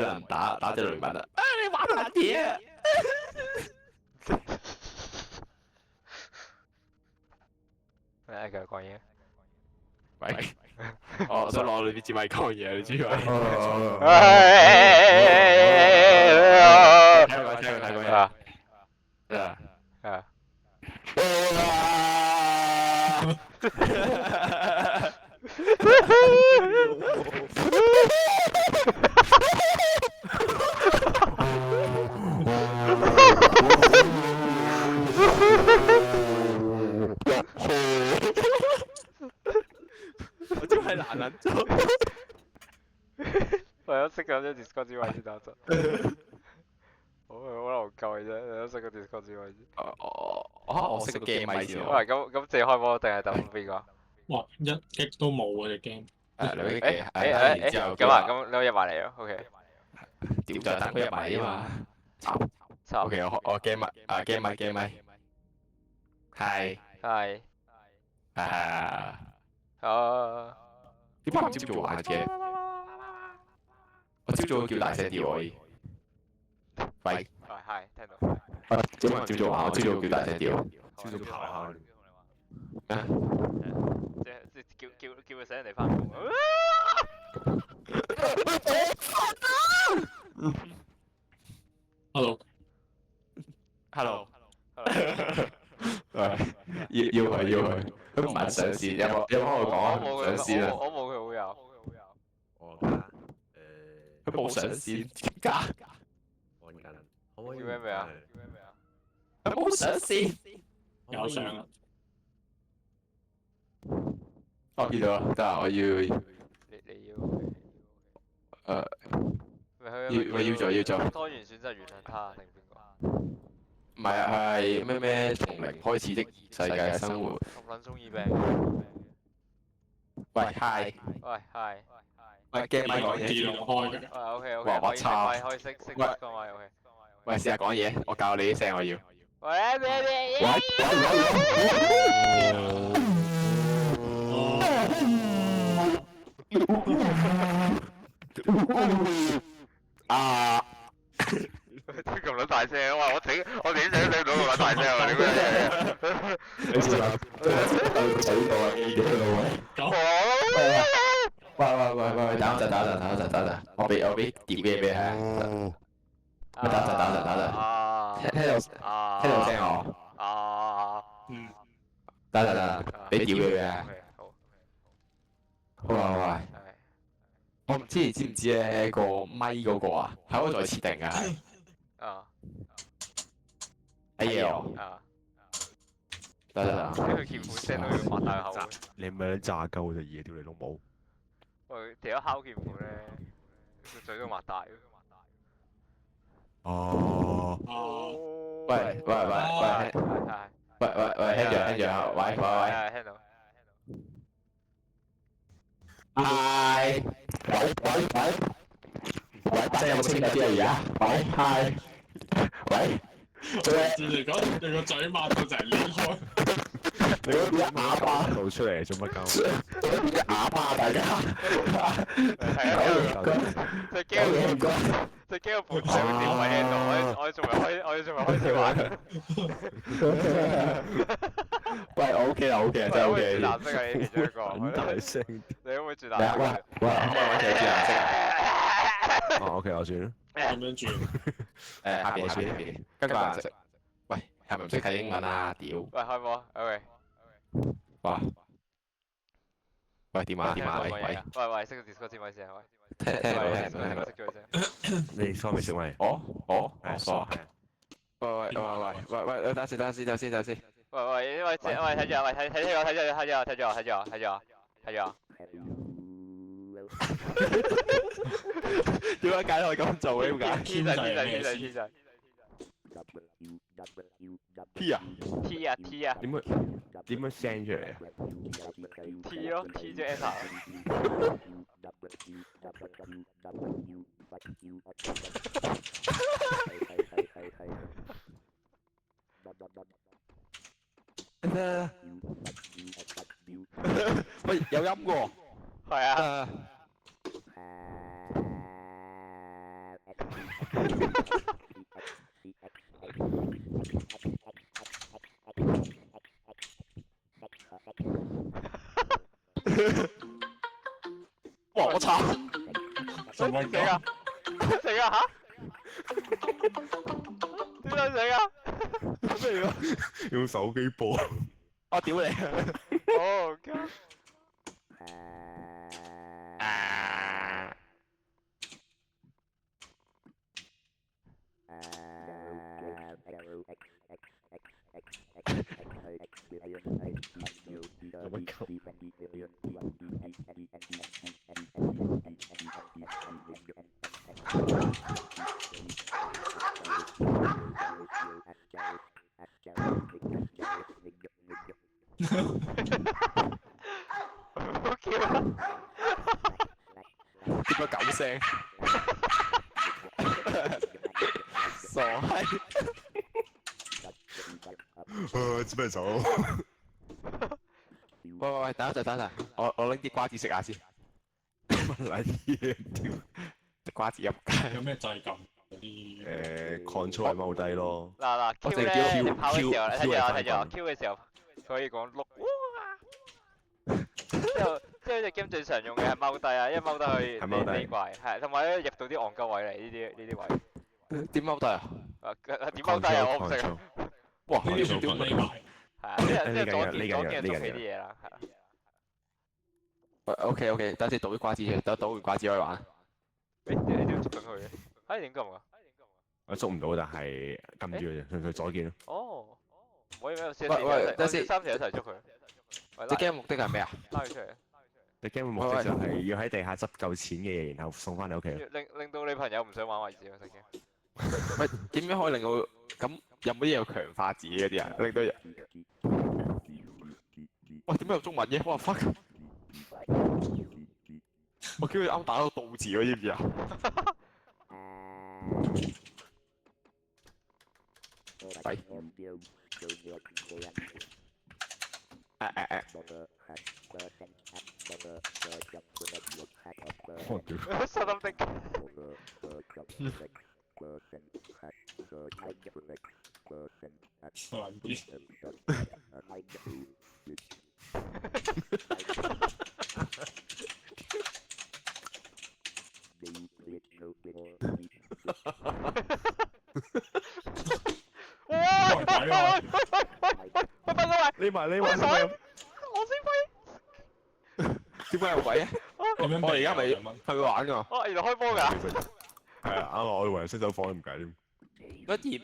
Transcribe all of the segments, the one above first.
人打隻雷文啊！你玩乜嘢啊？繼續講嘢。喂，我想攞你啲支咪講嘢，你知咪？睇過啊啊！啊！我真係難撚做。我有識咗 Discord 之位先打咗。好難夠嘅啫，你都識個 Discord 之位先。我識個 game 咪先喂，咁自己開波定係等邊個？哇！一擊都冇啊隻 game。兩擊誒然之後咁啊，咁你入埋嚟咯，OK。點就等佢入埋啊嘛。插。 OK，我 game 咪。係。係。點解唔朝早玩嘅？我朝早叫大聲啲喎。喂。係聽到。點解唔朝早玩？我朝早叫大聲啲喎。朝早跑下。啊？即叫佢醒人哋翻工。Hello。喂，要佢，佢唔係上線，有冇我講啊？上線啊！我冇佢好友。我佢冇上線，點解？揾緊。可唔可以？叫咩名啊？佢冇上線。有上。我見到啦，得啊！我要。你要。要做。多元選擇原諒他定邊個？唔係啊，係咩從零開始的世界生活。咁撚中意病。喂 ，hi。喂，game 咪講嘢。自動開嘅。OK。哇！我操。可以識講話 OK。喂，試下講嘢，我教你啲聲，我要。喂。啊！咁撚大聲，我點醒到咁撚大聲啊？點解？你試下，嘴到啊，記住到啊。喂，等陣，我俾碟嘢俾你。等陣。聽到聲我。等，俾碟嘢俾你。好啊。我唔知你知唔知咧個咪嗰個啊，係可以再設定㗎。哎呀！得。佢鍵盤聲都要擘大口。你咪撚炸鳩隻嘢，屌你老母！喂，掉咗敲鍵盤咧，個嘴都擘大。哦。喂，聽住啊！喂。聽到。喂，真係有冇清潔啲啊？而家？喂。你個嘴擘到就係裂開。你嗰啲啞巴露出嚟做乜鳩？嗰啲啞巴大家。隻機個盤上點位喺度，我仲未開始玩。喂，我 OK 啦，真係 OK。藍色係你其中一個。咁大聲。你可唔可以轉藍色？喂，可唔可以揾隻轉藍色？哦，OK，我轉啦。咁樣轉。下邊。跟住顏色。喂，係咪唔識睇英文啊？屌！喂，開波 ，OK。哇！喂，點啊？喂，識個 Discord 先咪先啊？喂。聽到。識咗佢先。你收未識咪？我傻。喂，等先。喂，睇住啊！點解解可以咁做嘅？點解？T 仔。T 啊？ T 啊。點樣 send 出嚟啊 ？T 咯，T 即 enter。喂，有音喎。係啊。哇！我操！做乜死啊㗎？！死啊吓？點解死啊？咩嚟用手機播。我屌你！哦，God！啊！做乜鳩？好叫啊！點解狗聲？傻閪！準備走。喂，等一陣，等一陣，我拎啲瓜子食下先。乜撚嘢？屌！啲瓜子入街。有咩掣撳嗰啲？ control 係踎低咯。嗱我 Q 淨係咧，叫你跑嘅時候， Q 睇住啊，睇住啊係，Q 嘅時候可以講碌哇，之後隻 game 最常用嘅係踎低啊，因為踎低可以係踎低避怪，係同埋咧入到啲戇鳩位嚟呢啲位，點踎低啊？點踎低啊？我唔識啊，哇！呢啲全部匿埋。係啊，即係左呢鍵緊捉起啲嘢啦，係啊。 OK，等陣先倒啲瓜子先，等倒完瓜子可以玩。誒，你點捉緊佢嘅？哎，點撳啊？我捉唔到，但係撳住佢啫，佢左鍵咯。哦，唔可以咩？試喂等先三條一齊捉佢。喂，隻 game 目的係咩啊？拉佢出嚟，你 game 嘅目的就係要喺地下執夠錢嘅嘢，然後送翻你屋企咯。令到你朋友唔想玩為止啊！隻 game。喂，點樣可以令到咁有冇啲嘢強化自己嗰啲啊？令到人喂點解有中文嘅？哇 fuck！我叫佢啱打到倒字喎，知唔知啊？喂！我屌！實諗的。難啲。哇！喂鬼啊！喂，快啲喂！匿埋我想，我先飛。點解有鬼啊？咁樣我而家未2蚊。去玩㗎。哦，原來開波㗎。係啊，啱啊！我以為新手房都唔計添。嗰電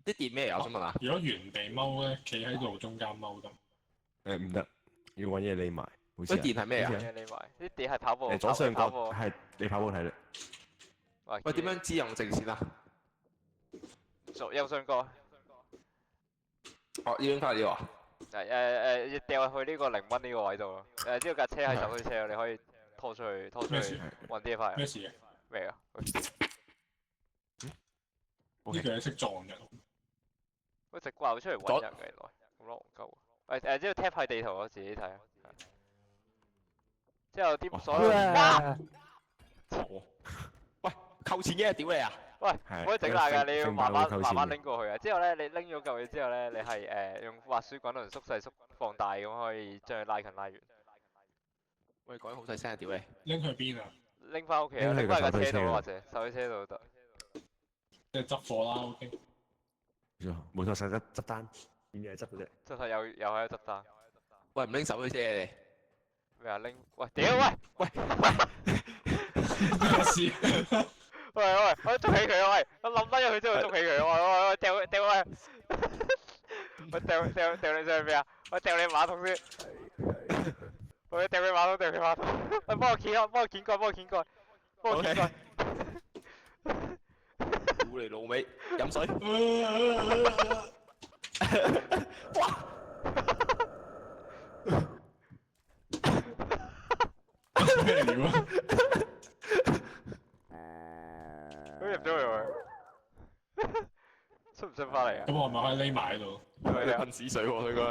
啲電咩嚟？我想問下。如果原地踎咧，企喺路中間踎得。唔得，要揾嘢匿埋。好似嗰電係咩啊？你埋啲地係跑步。左上角跑步。係你跑步睇啦。喂，點樣知用正線啊？右上角。哦，要影翻呢個啊？要掉去呢個0蚊呢個位度咯。呢個架車係手推車，你可以拖出去咩事？揾啲嘢翻嚟。咩事嘅？咩啊？呢個係識撞人。喂，直掛出嚟揾人嘅原來，咁戇鳩。之後 tap 喺地圖咯，自己睇啊。之後啲所有喂，扣錢嘅，屌你啊！喂，唔可以整爛㗎，你要慢慢聖誕會扣錢嘅慢慢拎過去啊。之後咧，你拎咗嚿嘢之後咧，你係用滑鼠滾輪縮細縮放大咁可以將佢拉近拉遠。喂，講得好細聲啊，屌你！拎去邊啊？拎翻屋企啊，拎去拎翻架個手推車度車度或者手推車度都得。即係執貨啦，OK。冇錯，實質執單，點嘢執嘅啫。真係又喺度執單。喂，唔拎手推車啊你？咩啊拎？喂，屌喂！咩事？喂，我捉起佢啊！喂，我冧低咗佢之後捉起佢，喂，掉喂！我掉你上去邊啊？我掉你馬桶先。我掉你馬桶，掉你馬桶。喂，幫我掀開，幫我掀蓋。屌你老味，飲水。咩料啊？佢入咗去，出唔出翻嚟啊？咁我咪可以匿埋喺度。你噴屎水喎，佢該。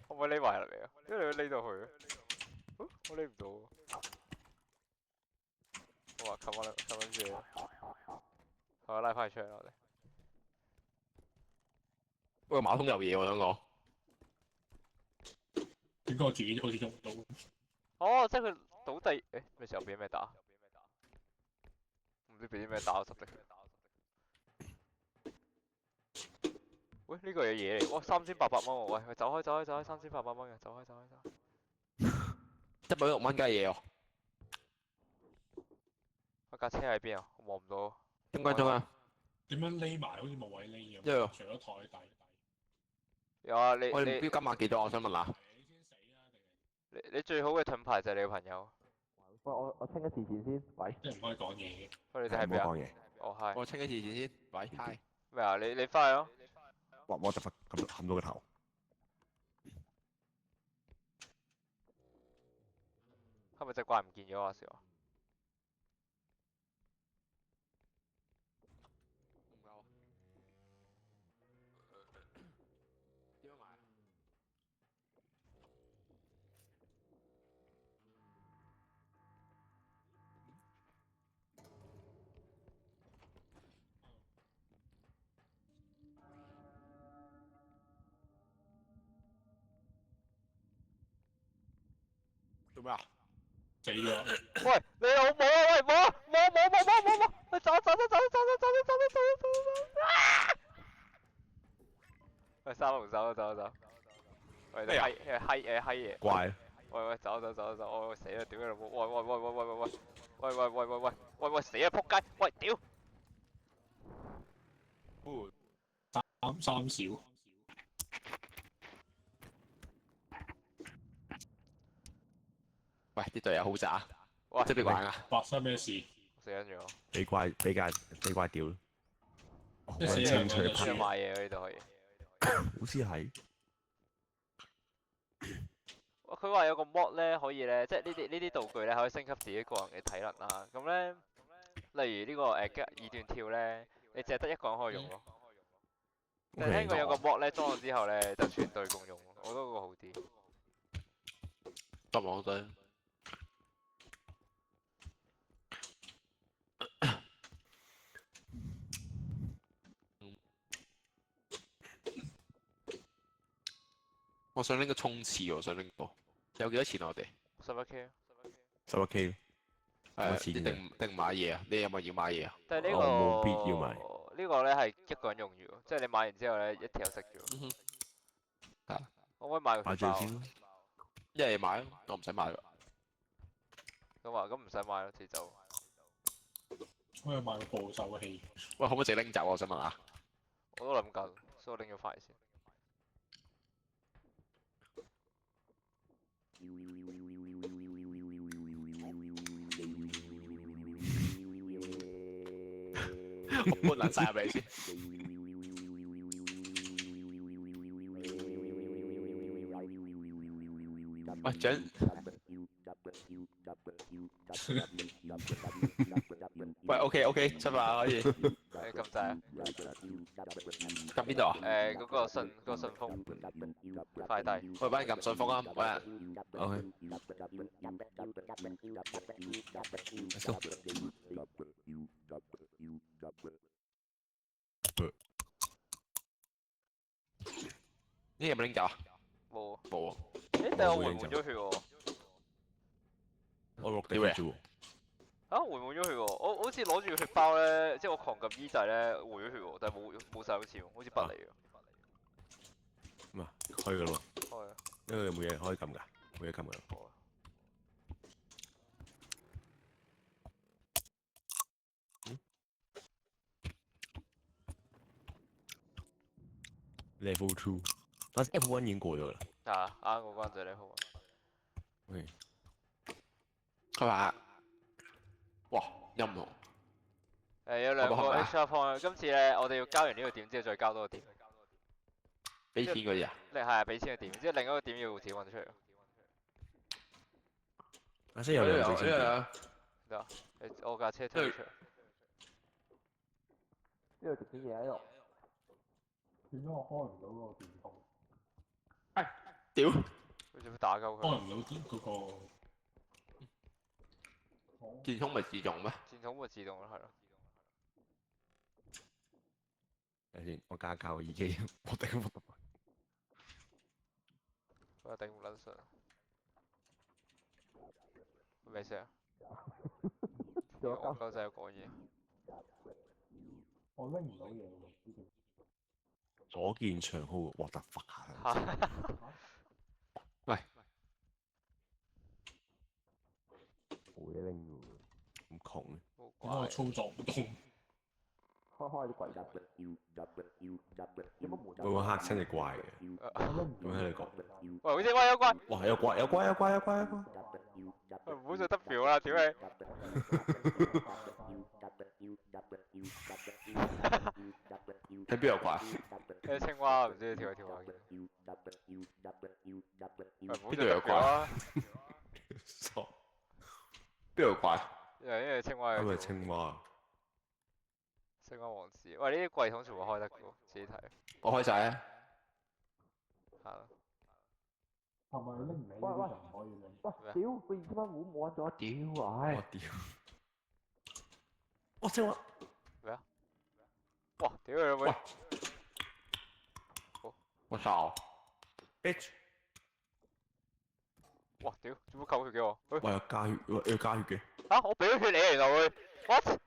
可唔可以匿埋入嚟啊？因為你匿到去啊。我匿唔到。我話冚翻住。係我拉翻佢出嚟啦，我哋。喂，馬桶有嘢我想講。點解我自己好似用唔到？哦，即係佢倒地，誒咩時候俾咩打？唔知俾啲咩打我實的。喂，呢個嘢嘢嚟，哇3800蚊喎，喂，走開走開走開，3800蚊嘅，走開走開走開。160蚊雞嘢喎，我架車喺邊啊？我望唔到。點關鐘啊？點樣匿埋？好似冇位匿咁。一樣除咗台底。有啊，你喂，你標金額幾多？我想問下。你先死啦！定係你最好嘅盾牌就係你個朋友。喂，我清一次線先。喂，即係唔可以講嘢嘅。喂，你哋喺邊啊？唔好講嘢。哦，係。我清一次線先。喂，hi。咩啊？你翻去咯。哇！我就罰冚到個頭。係咪隻怪唔見咗啊？小啊？唔夠。點樣買啊？做咩啊？死咗。喂，你好冇啊？喂，冇，喂，走！喂，三龍走！喂，你閪嘢！怪。喂，走！我死啦！屌你老母！喂，死啊！仆街！喂，屌！三小。喂，啲隊友好渣，喂，識唔識玩啊？發生咩事？死緊咗。俾怪屌。即係死人嗰陣呢度買嘢啊！呢度可以。好似係。佢話有個 mod 咧，可以咧，即係呢啲道具咧，可以升級自己個人嘅體能啦。咁咧，例如呢個二段跳咧，你淨係得一個人可以用咯。但係聽過有個 mod 咧裝咗之後咧，就全隊共用，我覺得嗰個好啲。得網隊。我想拎個衝刺喎，想拎個。有幾多錢啊？我哋11K 啊。11K。誒，錢定買嘢啊？你有冇要買嘢啊？但係呢我冇必要買。呢個咧係一個人用住喎，即係你買完之後咧一條熄咗。嗯哼。係。我可以買個買血包。最先咯。一係買咯，我唔使買咯。咁唔使買咯，自己走。我有買個捕獸器。喂，可唔可以直拎走啊？我想問下。我都諗緊，所以我拎咗翻嚟先。我搬撚晒入嚟先。喂，長。喂，OK，出發可以。撳掣啊！撳邊度啊？嗰個信封快遞。喂，幫你撳信封啊！喂。OK。Let's go。呢有冇拎走啊？冇。冇啊。但係我回滿咗血喎。我6滴啫喎。啊，回滿咗血喎！我好似攞住個血包咧，即係我狂撳 E 掣咧，回咗血喎，但係冇晒好似喎，好似不嚟嘅。咁啊，開噶咯。開啊！因為冇嘢可以撳㗎，冇嘢撳㗎。Level 2，但係 F1 已經過咗啦。啱個關仔你好啊。喂。佢話：哇，音樂。有兩個 extra point，今次咧我哋要交完呢個點之後再交多個點。俾錢嗰啲啊？係啊，俾錢嘅點，之後另一個點要自己揾出嚟。先有兩隻先。得啊，我架車推出嚟。呢度值啲嘢喺度。點解我開唔到嗰個電筒？屌！佢做咩打鳩佢？開唔到嗰個。電筒咪自動咩？電筒咪自動咯，係咯。先，我加教耳機，我頂唔順。我頂唔撚順。咩事啊？戇鳩仔講嘢。我拎唔到嘢喎。左鍵長號，what the fuck 啊！嚇！喂，冇嘢拎㗎喎，咁窮嘅。冇點解我怪。操作唔到？開啲櫃入有乜門？會唔會嚇親隻怪嘅？咁樣你講。喂，好似喂有怪。哇！有怪有怪有怪有怪有怪！喂，唔好再得表啦，屌你！喺邊度怪？誒青蛙唔知跳下跳下嘅。喂，唔好再邊度有得表啦。傻，邊度怪？因為青蛙係咪有條青蛙？青蛙王子。喂，呢啲櫃桶全部開得嘅喎，自己睇。我開晒啊！係咯。係咪拎唔起？喂喂就唔可以拎。喂，屌！佢20蚊碗冇揾咗，屌！唉我，屌！我青蛙。哇！屌你老味！我操！ bitch！哇！屌，做乜扣血嘅我？喂！喂，有加血，有加血嘅。啊！我俾咗血你原來會，what？喂，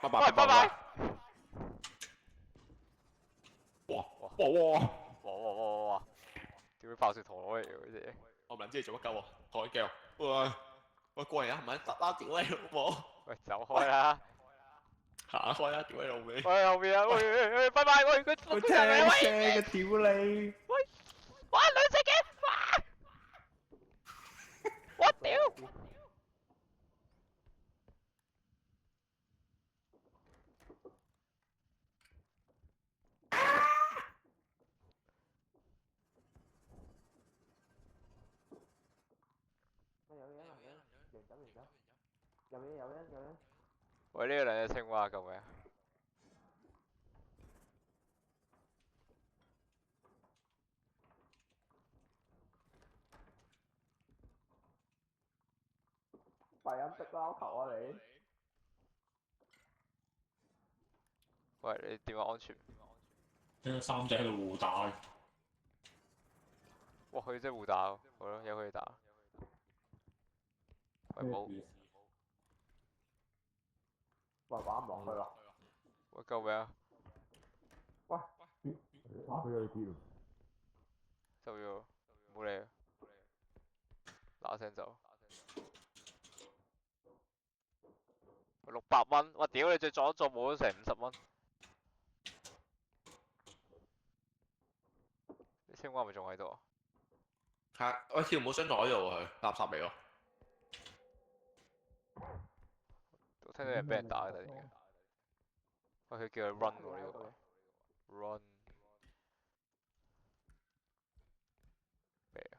拜拜喂，拜拜！哇！哇！屌，爆雪陀螺嚟嘅嗰啲嘢。我唔撚知你做乜鳩喎，台腳。喂，過嚟啊，唔係得啦，屌你老母！喂，走開啦！行開啦，屌你老味！喂，後邊啊！喂，拜拜！喂，佢我追人嚟！聲嘅屌你！哇！兩隻嘅！哇！我屌！喂，呢個兩隻青蛙救命！快飲食撈球啊你！喂，你點樣安全？呢三隻喺度互打，哇！佢真係互打喎，好咯，由佢哋打。喂，冇！喂，玩唔落去啦！喂，救命啊！打俾佢跳。走咗，唔好理佢，嗱聲走。600蚊，我屌你最左做冇咗成50蚊。啲青蛙咪仲喺度啊？係，我跳唔好張台度佢，垃圾嚟喎。我聽到人俾人打嘅突然間。喂，佢叫佢 run 喎呢個 run。咩啊？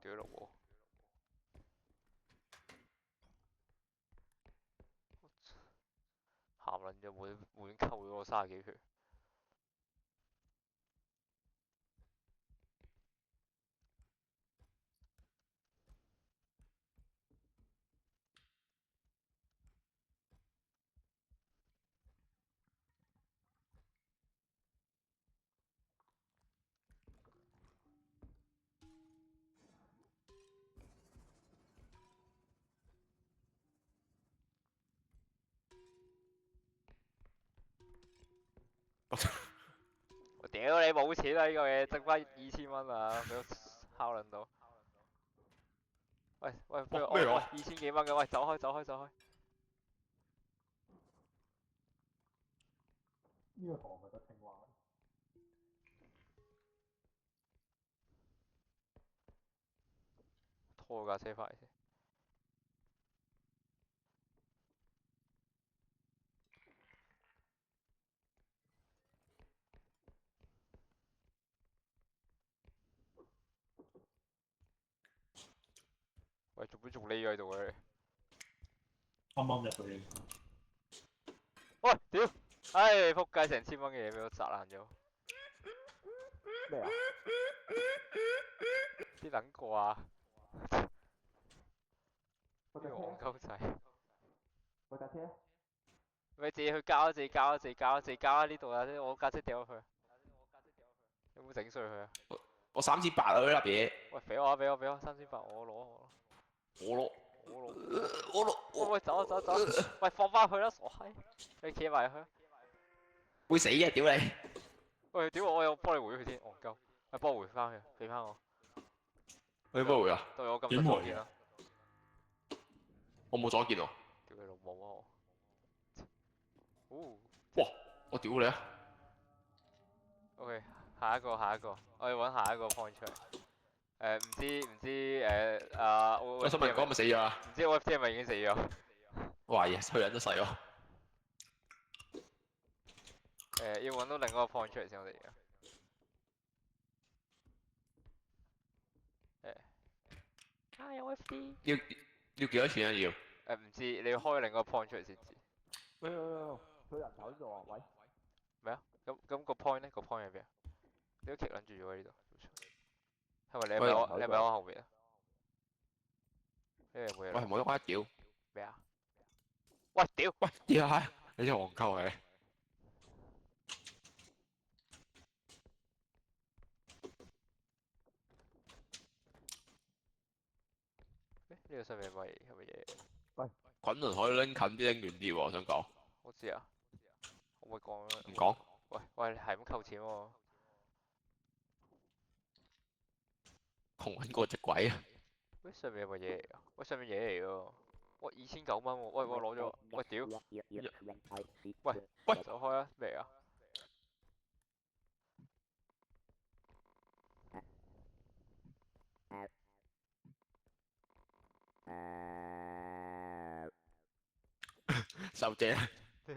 屌老母！鹹撚咗滿扣咗我30幾血。我屌你冇錢啦！呢個嘢剩翻2000蚊啊，俾我敲撚到。喂，不如咩我2000幾蚊嘅，喂，走開！呢個堂咪得青蛙。拖架車翻嚟先。喂，做咩仲匿喺度嘅？啱啱入去。喂，屌！唉，仆街成1000蚊嘅嘢俾我砸爛咗。咩啊？啲撚個啊！我呢個戇鳩仔。喂架車，你自己去交，自己交，自己交，自己交啊！呢度啊，我架車掉咗佢。有冇整碎佢啊？我3800啊呢粒嘢，喂，俾我啊，俾我，俾我3800，我攞我攞我攞我攞。我攞，喂喂，走啊走啊走啊！喂，放翻去啦，傻閪！你企埋去啊。會死嘅，屌你！喂，屌我有幫你回佢先，戇鳩。喂，幫我回翻去，俾翻我。我要幫回啊！對我咁點回多件啦。我冇左見喎，屌你老母啊我！哇！我屌你啊！ OK，下一個，我要揾下一個 point 出嚟。唔知我想問講咪死咗啊？唔知 OFT 係咪已經死咗？懷疑佢人都細咗。要揾到另一個 point 出嚟先，我哋而家。加油 OFT！要幾多錢啊？要？唔知，你要開另一個 point 出嚟先知。喂，佢人頭呢度啊，喂，咩啊？咁個 point 咧？個 point 喺邊啊？你都 kick 撚住咗喺呢度。係咪你係咪我？你係咪我後面啊？呢度冇嘢喂，啦。冇得關屌！咩啊？喂，屌！喂，屌閪！你真係戇鳩你！呢個上面係咪嘢？滾輪可以拎近啲拎遠啲喎，我想講。我知啊。可唔可以講啊？唔講。喂，你係咁扣錢喎。窮撚過隻鬼啊！喂，上面係咪嘢嚟㗎？喂，上面嘢嚟㗎。喂，2900喎。喂，我攞咗。喂，屌！喂，走開啊！咩啊？收姐，喂，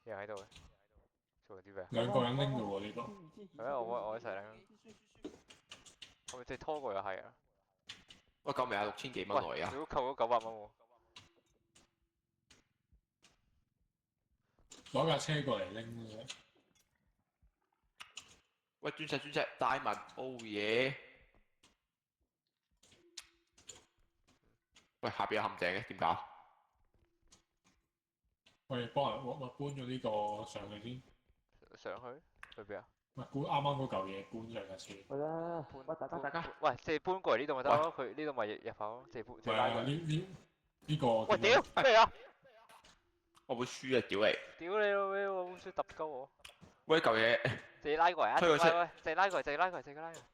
人喺度嘅。做緊啲咩？兩個人拎嘅喎呢個。係啊，我一齊拎。我咪即係拖過又係啊。喂，夠未啊？6000幾蚊我而家。如果扣咗900蚊喎。攞架車過嚟拎啫。喂，鑽石，大文，oh yeah！喂，下邊有陷阱嘅，點搞？喂，幫人我搬咗呢個上去先。上去邊啊？喂，搬啱啱嗰嚿嘢搬上架車。喂啦，喂大家，喂，即係搬過嚟呢度咪得咯？佢呢度咪入口咯，即係搬，即係拉過嚟。呢個。喂，屌咩啊？我會輸啊！屌你！屌你老味！我好想揼鳩我。喂，嚿嘢自己拉過嚟啊！推佢出喂，自己拉過嚟，自己拉過嚟，自己拉過嚟。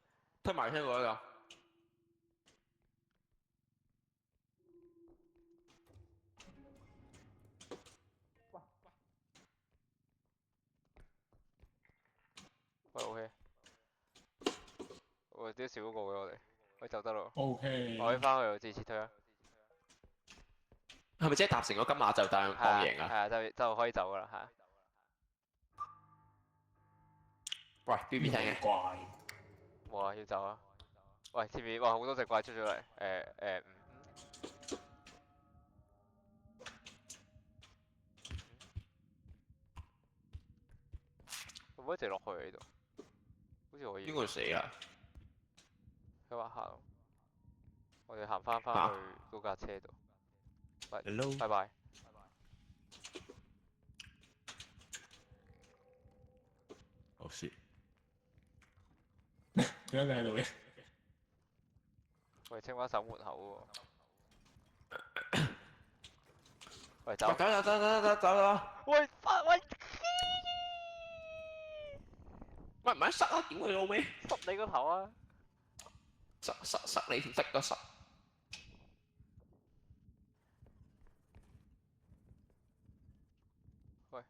推埋車過嚟㗎。喂，OK。喂，啲少嗰個嘅我哋，喂就得咯。 OK。我可以翻去自設推啊。係咪即係搭成個金馬就當贏啊？係啊，就可以走噶啦，係啊。喂，邊邊聽嘅？怪。冇啊，要走啊。喂，前面哇好多隻怪出咗嚟，可唔可以直落去呢度？好似可以。邊個死啊？佢話行，我哋行翻去嗰架車度。喂 Hello。拜拜。好事。點解你喺度嘅？喂，青蛙守門口喎。喂，走。走！喂，喂。喂，唔係塞啊！點佢老味？塞你個頭啊！塞你條塞個塞。喂，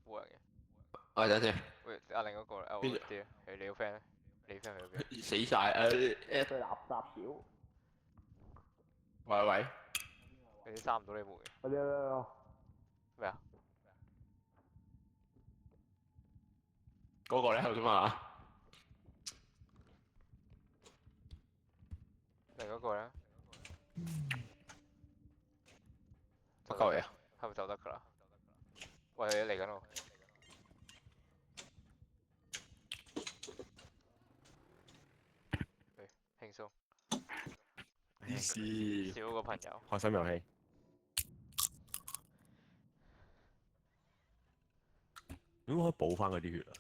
冇人嘅。喂，等先。喂，另一個嚟，我啲，係你個 friend 咧？你 friend 去咗邊？死晒對垃圾屌，喂，你閂唔到你門嘅。喂咩啊？嗰個咧喺度啫嘛？另一個咧？乜鳩嘢啊？係咪就得㗎啦？喂，你嚟緊喎。輕鬆。啲事。少個朋友。開心遊戲。點解可以補翻嗰啲血啊？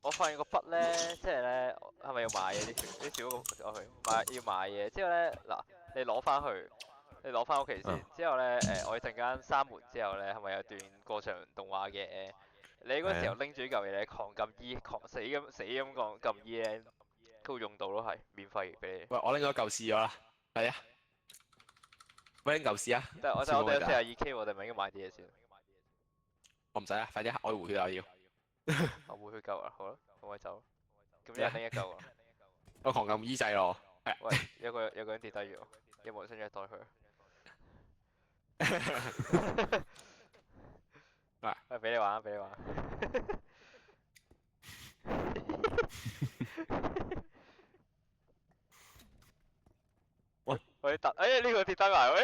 我發現個筆咧，即係咧，係咪要買嘢啲血？啲少個我去要買嘢。之後咧，嗱，你攞翻去，你攞翻屋企先。之後咧，我一陣間閂門之後咧，係咪有段過場動畫嘅？你嗰時候拎住呢嚿嘢咧，狂撳 E，狂死咁撳 E 咧，佢會用到咯，係免費俾你。喂，我拎咗嚿試咗啦，係啊，喂，拎嚿試啊！但係我哋有42K，我哋咪應該買啲嘢先。我唔使啦，快啲，我回血啊要。我會去救啦，好啦，咁咪走。咁一人拎一嚿啊！我狂撳 E 掣咯。喂，有個人跌低咗，有冇人想虐待佢？喂，俾你玩，俾你玩。喂，呢個跌低埋，喂。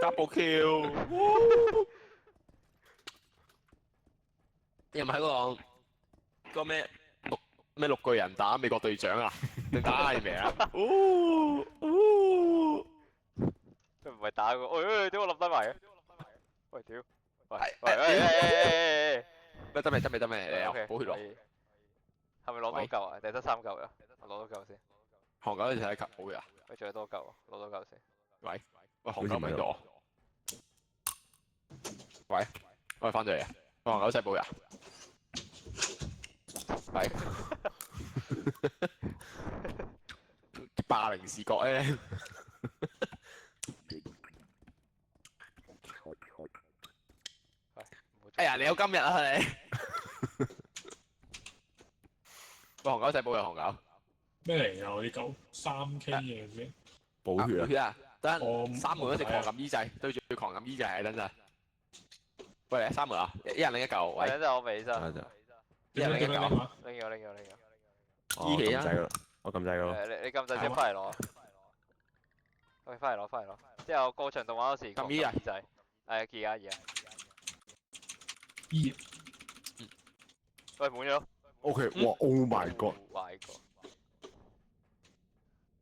double kill。你又唔喺嗰個咩綠巨人打美國隊長啊？定打 Iron Man 啊？佢唔係打個，喂，點解我冧低埋嘅？喂，屌！喂，得未？你有補血咯？係咪攞多嚿啊？定得3嚿啊？我攞多嚿先。韓狗你睇下補血啊？喂，仲有多嚿，攞多嚿先。喂，韓狗唔喺度。喂，翻咗嚟啊！韓狗使補血啊？喂，霸凌視覺咧。哎呀，你有今日啊你！喂，韓狗使補血，韓狗。咩嚟㗎？我啲狗3K 嘅啫。補血啊！血啊！等我閂門嗰時狂撳 E 掣，對住佢狂撳 E 掣係等陣。喂，閂門啊！一人拎一嚿。喂，等陣我俾先。一人拎一嚿。拎咗。依起啊！我撳掣咯。你撳掣先翻嚟攞。喂，翻嚟攞。之後過場動畫嗰時撳 E 啊！係2啊。E。喂，滿咗。OK，哇 ！Oh my god！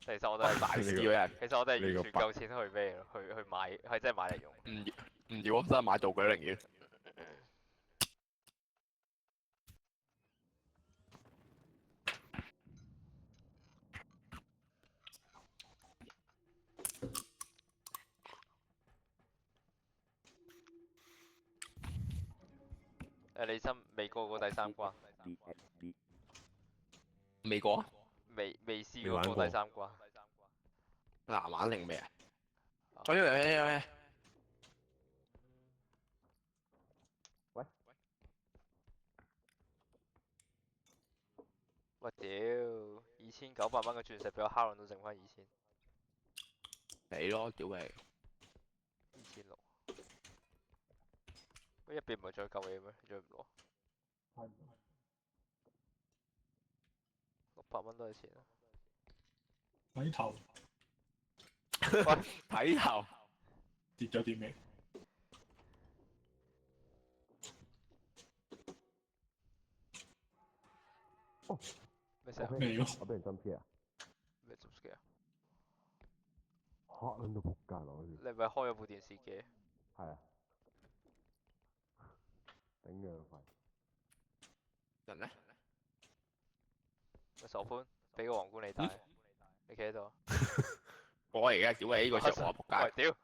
其實我都係大事嘅人。其實我哋係完全夠錢去咩咯？去買，係真係買嚟用。唔要，真係買道具寧願。你未過過第3關？未過？未試過過第3關。難玩定未啊？喂。我屌，2900蚊嘅鑽石俾我敲爛都剩翻2000。俾咯，屌你！2600。喂，一邊唔係再救你咩？你再唔攞？600蚊都係錢啊！睇頭睇頭跌咗啲咩？咩事啊？咩喎？我俾人針 P 啊！咩 jump scare 啊？嚇撚到仆街攞你係咪開咗部電視機？係啊！頂佢個肺！人咧？咪傻潘，俾個皇冠你戴，你企喺度。我而家屌你呢個時候我仆街。屌！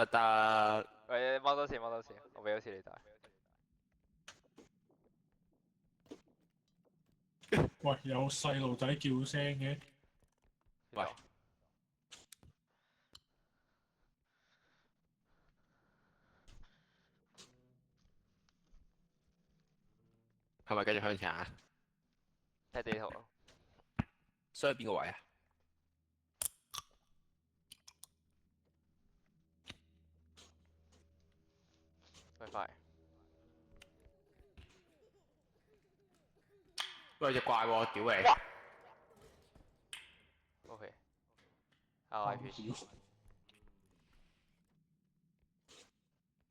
得。喂，踎多次，我俾多次你戴。喂，有細路仔叫聲嘅。喂。係咪繼續向前啊？睇地圖咯。需要邊個位啊？快！喂，隻怪喎，屌你！OK。RIP。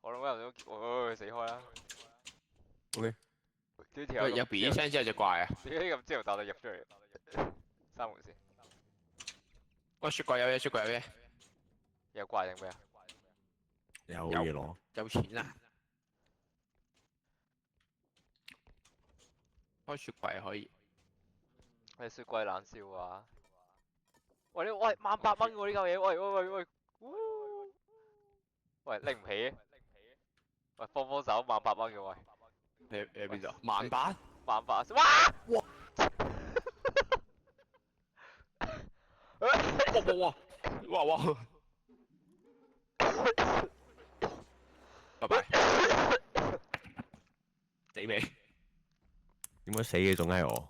我諗嗰人都，死開啦。OK。喂，有 B 聲之後隻怪啊！點解咁朝頭打到入咗嚟？三回先。喂，雪櫃有嘢，雪櫃有嘢，有怪定咩啊？有嘢攞。有錢啊！開雪櫃可以。你雪櫃冷笑啊！喂，你喂18,000喎呢嚿嘢，喂，喂拎唔起嘅，喂幫手18,000嘅喂，你喺邊度？18,000？ 18,000，哇！哇！拜拜。死未？點解死嘅仲係我？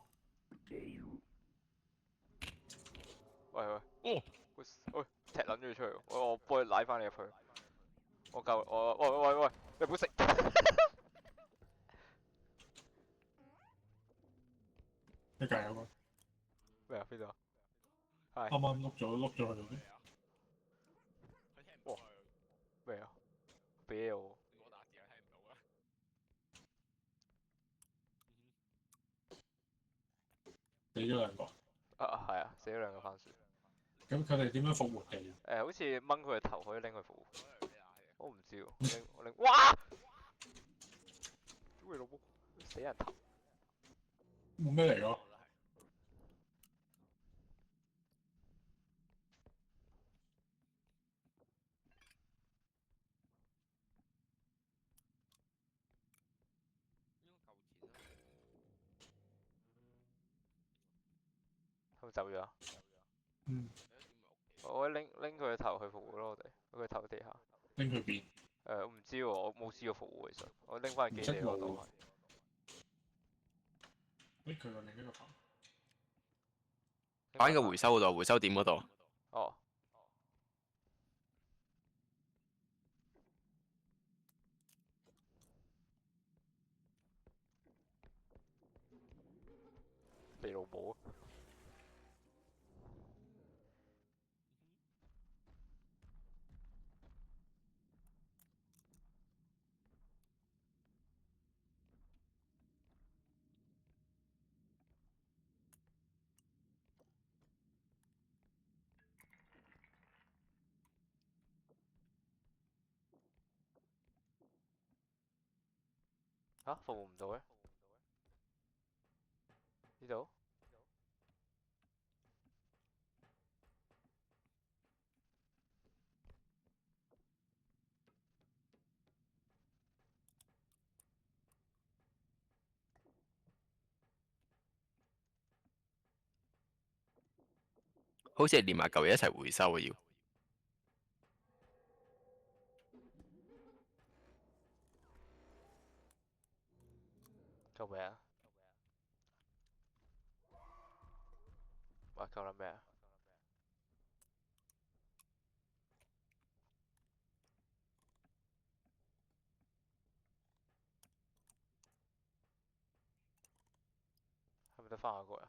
喂，哦，喂，踢撚咗佢出嚟，我幫佢拉翻你入去，我救我，喂，你唔好食，一格有個，咩啊邊度啊？啱啱碌咗去嗰邊。咩啊？俾我，死咗兩個。係啊，死咗兩個番薯，咁佢哋點樣復活嘅？好似掹佢個頭可以拎佢復活，我唔知喎，我拎，哇！屌你老母，死人頭！冇咩嚟㗎？係咪走咗啊？嗯，我可以拎佢個頭去復活咯，我哋佢頭地下。拎佢邊？我唔知喎，我冇試過復活其實，我拎翻去基地嗰度。拎佢個另一個頭。擺喺個回收嗰度，回收點嗰度。哦。你老母啊！嚇，復活唔到嘅？呢度？好似係連埋嚿嘢一齊回收啊要。救命啊！喂，救撚咩啊？係咪得翻嗰個啊？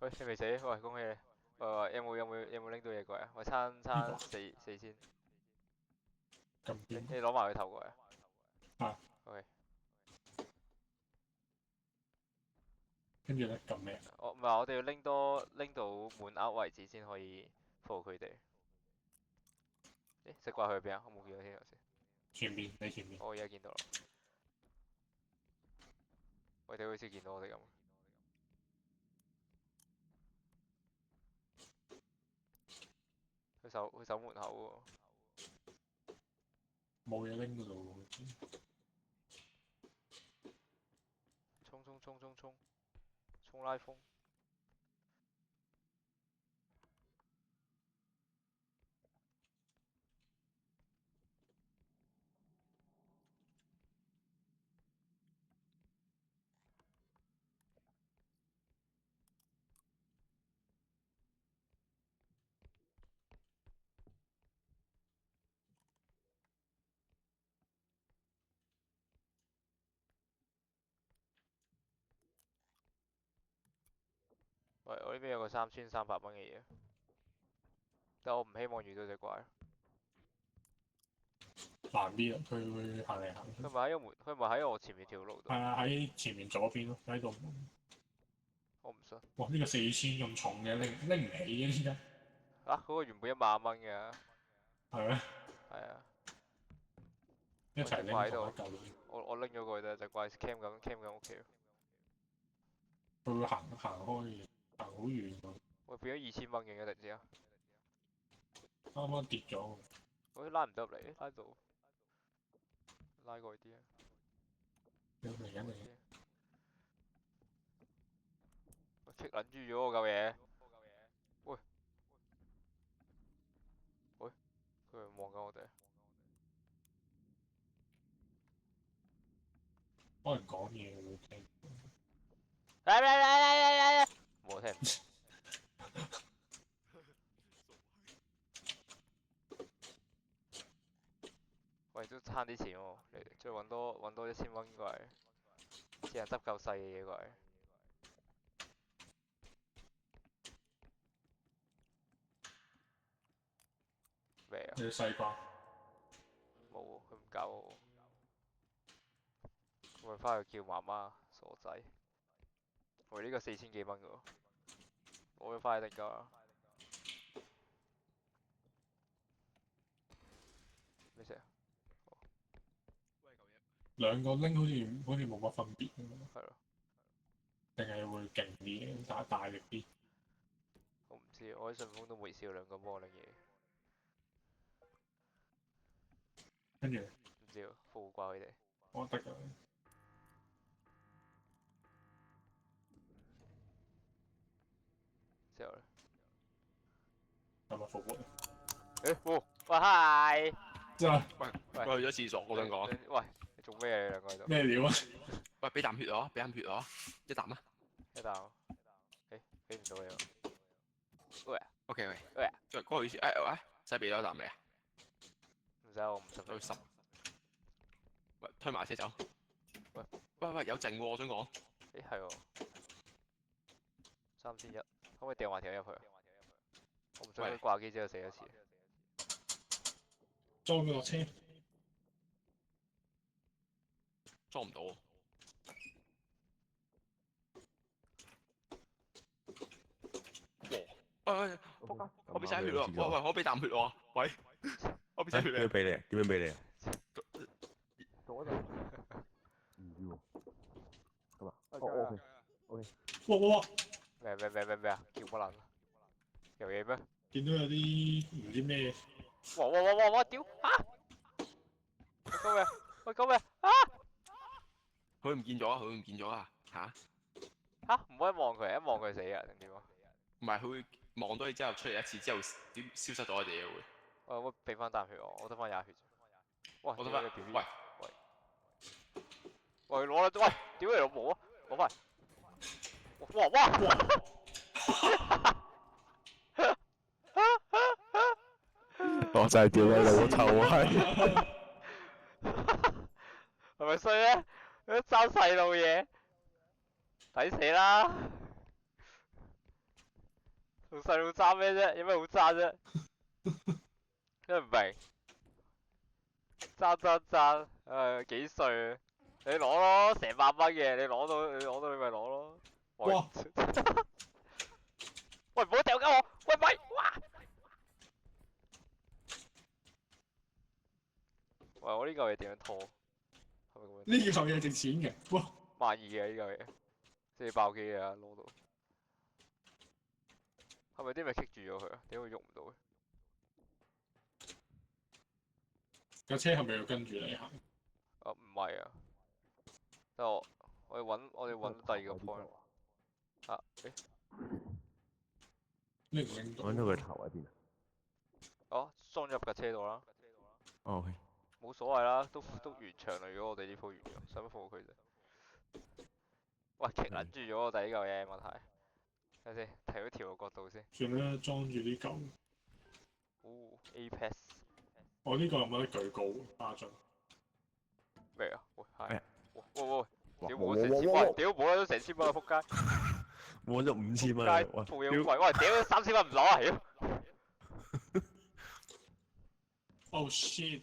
喂，你未死？喂，恭喜你！喂，有冇拎到嘢過嚟啊？喂，餐4,000，咁邊？你攞埋佢頭過嚟啊？啊。OK。跟住咧撳咩？唔係，我哋要拎到滿額為止先可以復活佢哋。誒，食怪去邊啊？我冇見到添頭先。前面，你前面。我而家見到啦。喂，哋好似見到我哋咁。佢守門口喎。冇嘢拎嗰度。衝拉風！喂，我呢邊有個3,300蚊嘅嘢，但我唔希望遇到隻怪。難啲啊，佢會行嚟行去。佢咪喺個門，佢咪喺我前面條路度係。啊，喺前面左邊咯，喺度。我唔信。哇！呢個4000咁重嘅，拎唔起嘅點解？啊！嗰個原本10000蚊嘅。係咩？係啊。一齊拎喺度。同一嚿。我拎咗過去啫，隻怪 cam 緊屋企。佢會行開嘅，行好遠喎。喂，變咗2000蚊嘅突然之間。啱啱跌咗。喂，拉唔得入嚟，拉到。拉過去啲啊。嚟緊嚟。我棘撚住咗喎嚿嘢。喂。喂。佢係望緊我哋。可能講嘢會聽。冇聽。喂，都差啲錢喎，你再揾多1000蚊過嚟，只係執夠細嘅嘢過嚟。咩啊？你細啩？冇喎，佢唔教我。我咪翻去叫媽媽，傻仔。喂，呢個4000幾蚊嘅喎，攞咗翻去定夠啦。咩事啊？兩個拎好似冇乜分別咁樣。係咯。定係會勁啲，大力啲。我唔知，我喺順豐都未試過兩個幫我拎嘢。跟住。唔知喎，富貴佢哋。我得㗎。之後咧。係咪復活？誒，喂嗨！真係。喂，我去咗廁所，我想講。喂，你做咩啊？你兩個喺度？咩料啊？喂，俾啖血我，俾啖血我，一啖啊！一啖。誒，俾唔到你喎。喂。OK 喂。喂。嗰個意思，喂，使俾多啖未啊？唔使，我唔信。都10。喂，推埋車走。喂，有剩喎，我想講。誒係喎。3100，可唔可以掉埋條入去啊？我唔想佢掛機之後死一次。裝佢落車。裝唔到喎。喂，我俾晒血喎！喂，我俾啖血我。喂，我俾晒血你。點樣俾你啊？點樣俾你啊？做嗰陣唔知喎。咁啊？OK。哇！咩啊？叫乜撚？有嘢咩？見到有啲唔知咩。哇！屌啊！喂，救命！啊！佢唔見咗啊！嚇？嚇？唔可以望佢，一望佢死啊？定點啊？唔係，佢會望到你之後出嚟一次之後，點消失咗我哋嘅會。喂，俾翻啖血我得翻20血。哇！我得翻。喂。喂，攞啦！喂，屌你老母啊！攞翻。哇！我就係屌你老臭閪！係咪衰咧？你都爭細路嘢，抵死啦！同細路爭咩啫？有咩好爭啫？真係唔明。爭，幾歲啊？你攞咯，成100蚊嘅，你攞到你咪攞咯。哇！喂，唔好掉鳩我！喂，咪，哇！喂，我呢嚿嘢點樣拖？係咪咁樣？呢嚿嘢值錢嘅，哇！12000嘅呢嚿嘢，即係爆機啊！攞到。係咪啲咪棘住咗佢啊？點會喐唔到嘅？架車係咪要跟住你行？啊，唔係啊，即係我哋揾第二個 point。啊，誒，拎唔拎到？揾到佢頭喺邊啊？哦，裝入架車度啦。哦，OK。冇所謂啦，都完場啦。如果我哋呢鋪完咗，使乜放佢啫？喂，棘撚住咗我哋呢嚿嘢問題。睇下先，睇咗條個角度先。算啦，裝住啲舊。哦 ，Apex。我呢個有冇得舉高巴進？咩啊？喂，係咩。喂，屌冇成千蚊，屌冇啦都成千蚊啊！仆街。冇咗5000蚊街啊！哇！鋪嘢好貴，喂，屌3000蚊唔攞啊！屌。Oh shit！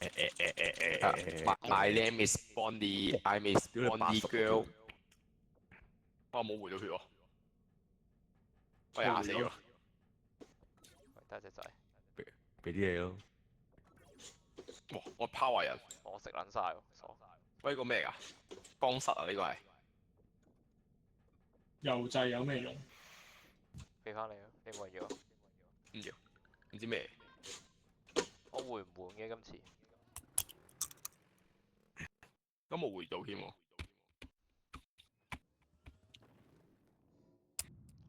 My name is Bonnie, I'm a Bonnie girl。我冇回到血喎，我廿死喎。喂，得隻仔，俾啲嘢咯。哇！我 power 人，我食撚晒喎，傻。喂，呢個咩㗎？光室啊，呢個係。右掣有咩用？俾翻你咯，你冇人要啊？唔要，唔知咩。我回唔滿嘅今次。都冇回到添喎。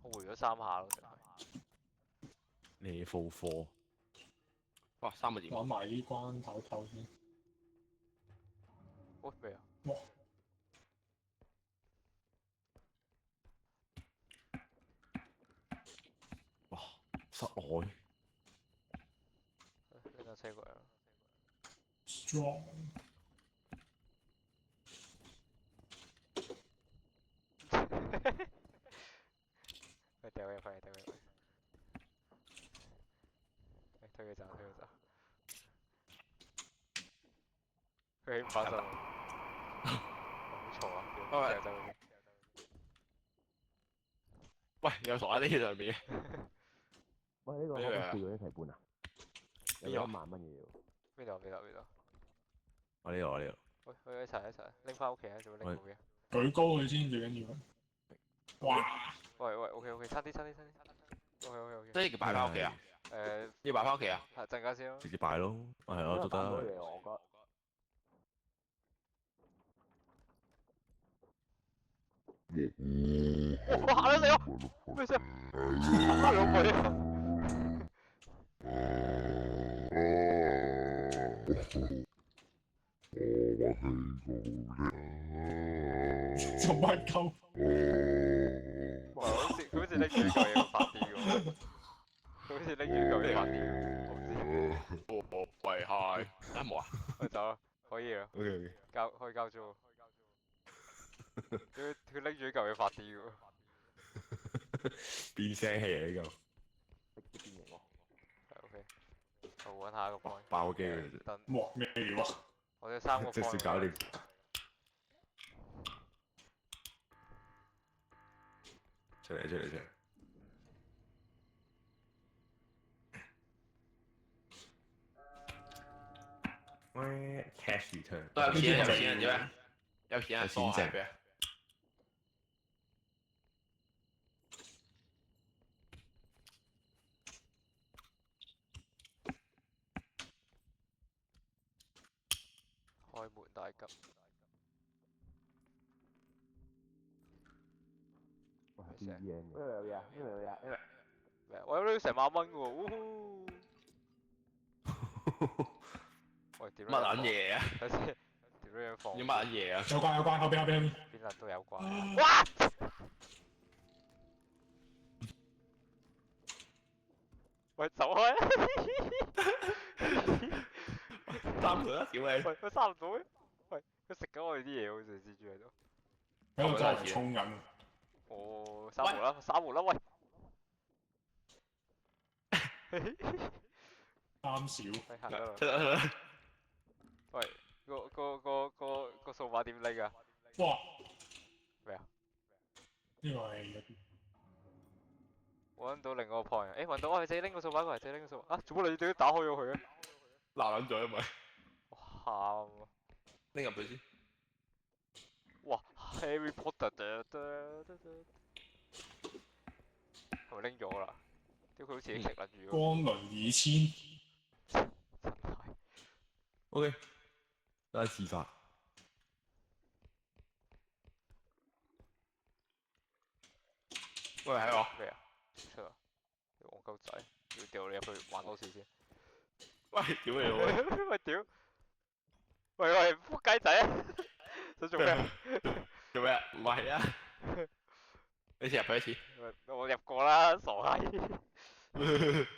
我回咗3下咯，淨係。你放貨。哇！3個字。玩埋呢關唞唞先。喂咩啊？哇！哇！室外。拎架車過嚟啦。Strong。喂，掉佢入去，掉佢入去。喂，推佢走，推佢走。佢起唔翻身喎。好嘈啊！掉走佢。喂，有傻喺呢上面。喂，呢個可唔可以4個一齊搬啊？有邊個1萬蚊嘅要。邊度？邊度？邊度？我呢度，我呢度。喂，去一齊一齊，拎翻屋企啊！做咩拎到嘅？舉高佢先最緊要。哇！喂喂，OK OK，差啲差啲差啲。OK OK OK。即係要擺翻屋企啊？要擺翻屋企啊？係陣間先咯。直接擺咯。係啊，都打唔到得。嘢我覺得。哇！嚇死我！咩事啊？兩位啊！做乜鳩？哇！佢好似拎住嚿嘢發癲喎。佢好似拎住嚿嘢發癲喎，我唔知。喂嗨，得冇啊？我走啦，可以啦。OK OK。可以交租。佢拎住嚿嘢發癲喎。變聲器啊呢個。變形喎。係 OK。我揾下一個 point。爆機嘅。等哇！咩料啊？我哋3個 point。即時搞掂。出嚟出嚟出嚟。喂 ，cash return。有錢有錢點啊？有錢啊！有錢剩咩？開門大吉。哇！DEN 嘅。呢度有嘢啊！呢度有嘢啊！咩啊？我有呢成萬蚊嘅喎，呜呼！喂，點乜撚嘢啊？睇先，點樣放？要乜撚嘢啊？有關有關，後邊後邊後邊。邊撚都有關。哇！喂，走開！三唔到啊！屌你！喂，佢閂唔到嘅。喂，佢食緊我哋啲嘢好似蜘蛛喺度。喺度周圍衝緊。哦，閂門啦，閂門啦，喂！啱少。喂，行得啦。得啦。喂，個數碼點拎啊？哇！咩啊？呢個係揾到另一個 point 誒，揾到我係自己拎個數碼過嚟，自己拎個數碼。啊，做乜你點解打開咗佢啊？鬧撚咗因為。我喊啊！拎入去先。哇 ，Harry Potter 係咪拎咗啦？屌佢好似已經食撚住喎。光輪2000。真係。 OK。得自發。喂，喺我。咩啊？出啊！你戇鳩仔，要掉你入去玩多次先。喂，屌你老味！喂屌！喂喂，仆街仔啊！想做咩啊？做咩啊？唔係啊！你先入去一次。我入過啦，傻閪！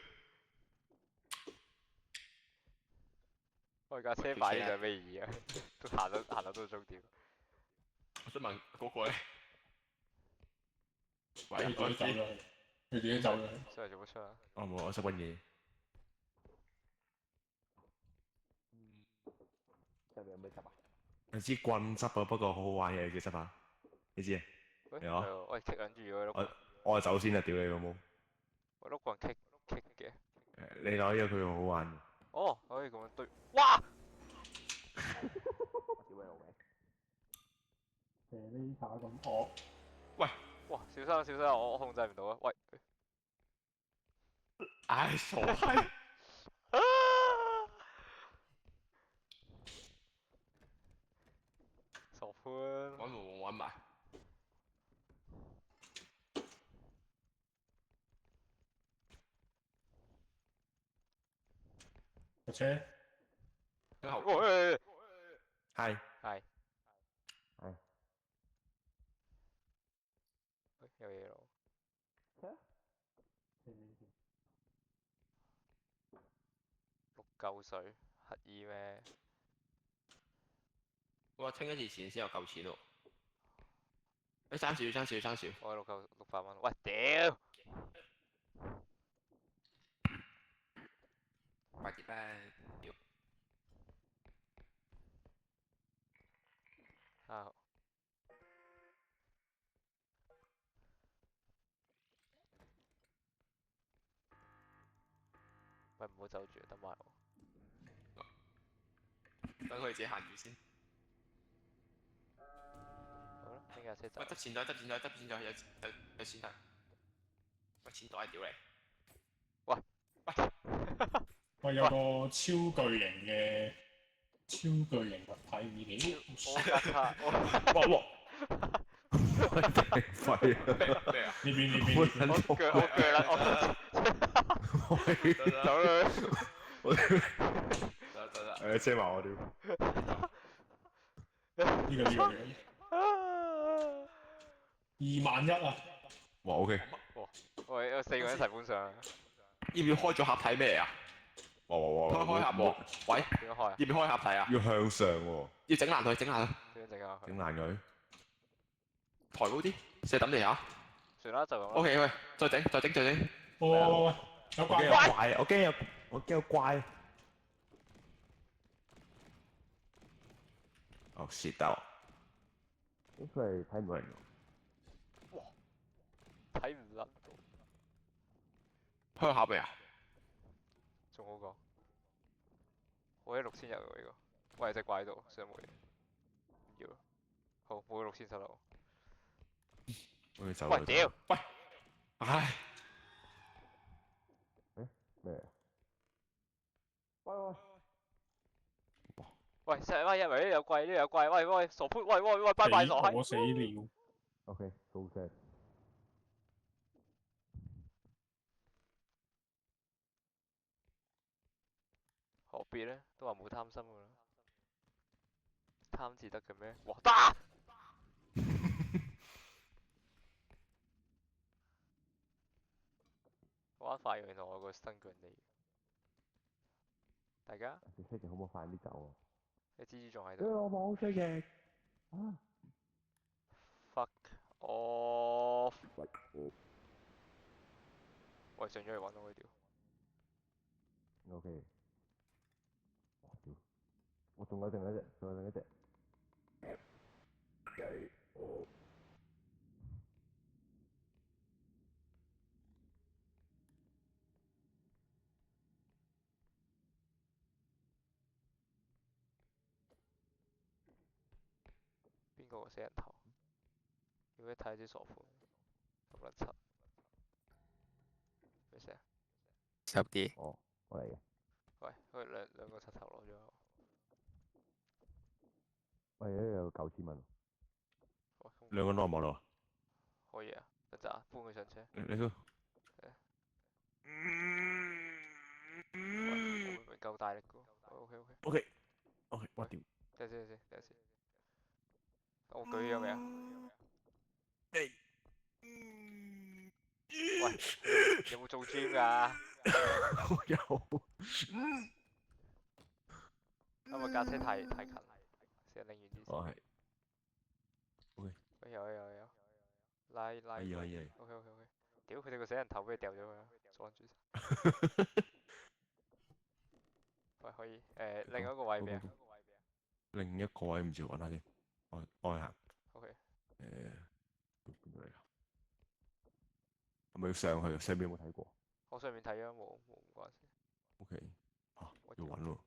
我架車擺呢就咩意義啊？都行到都終點。我想問嗰個咧。佢自己走咗去。佢自己走咗去。出嚟做乜出啊？我冇，我識揾嘢。上面有咩執啊？有支棍執啊，不過好好玩嘅，你記得執下，你知啊？喂，係啊係喎喂，棘緊住咗碌我棍，我走先啊！屌你老母！喂碌棍棘嘅。你攞呢個佢好好玩嘅。哦，可以咁樣對。哇！我屌你老味！呢下咁惡，哇！小心小心，我控制唔到啊！喂。唉，傻閪，啊！傻潘。揾埋。個車喂，係係。係。喂，有嘢咯。六嚿水，乞衣咩？我清一次錢先有夠錢喎。誒爭少。我600蚊。喂，屌！快啲啦！屌，啊！喂，唔好走住，等埋我。等佢自己行住先。好啦，拎架車走喂，。執錢袋，有錢袋。喂，錢袋屌你！喂有個超巨型物體咦？我格卡，哇！廢啊！咩啊？呢邊我鋸啦，走啦！得。遮埋我屌！呢個2萬1啊！哇 OK！喂，有4個人一齊搬上啊！要唔要開咗盒睇咩啊？哇！開盒喎！喂，點樣開啊？要唔要開盒睇啊？要向上喎，要整爛佢。點樣整啊？整爛佢。抬高啲，射抌地下。算啦，就咁啦。 OK，喂，再整。喂，有怪我驚有怪，我驚有怪。哦，shit 到。咦，佢係睇唔到人㗎。睇唔甩到，開盒未啊？仲好講。我喺6000入喎呢個。喂，隻怪喺度，算冇嘢。唔要啦。好，冇咗6000失啦我。我要走。喂，屌！唉，咩？喂！喂，喂，因為呢度有怪，呢度有怪。喂，傻潘，喂，拜拜傻閪。我死了！ OK，到聲。何必呢？都話冇貪心噶啦。貪字得嘅咩？哇，得！玩快原來我有個新腳嚟。大家，隻車可唔可以快啲走啊？你蜘蛛仲喺因為度我冇出翼。啊！ ？Fuck off！喂，喂，上咗嚟揾到佢條。 OK。哇屌！我仲有另一隻，邊個死人頭？要一睇啲傻款，咁撚柒。咩聲？十啲。哦，我嚟嘅。喂，佢兩個柒頭攞咗。喂，有9000蚊。喂，咁兩個攞唔攞到？可以啊，得咋？搬佢上車。你都。喂，我唔夠大力噶。OK。 OK，我屌！等下先。我舉咗未啊？喂，有冇做 gym 㗎？我有。因為架車太近，成日擰完啲我係。喂，有。拉。可以。 OK。屌佢哋個死人頭俾你掉咗佢啦，阻住晒。喂，可以。另一個位俾啊。另一個位唔知揾下先，我去行。 OK，誒邊度嚟㗎？係咪要上去？上邊有冇睇過我上面睇啊，冇唔關事。 ？OK，嚇我屌要揾喎。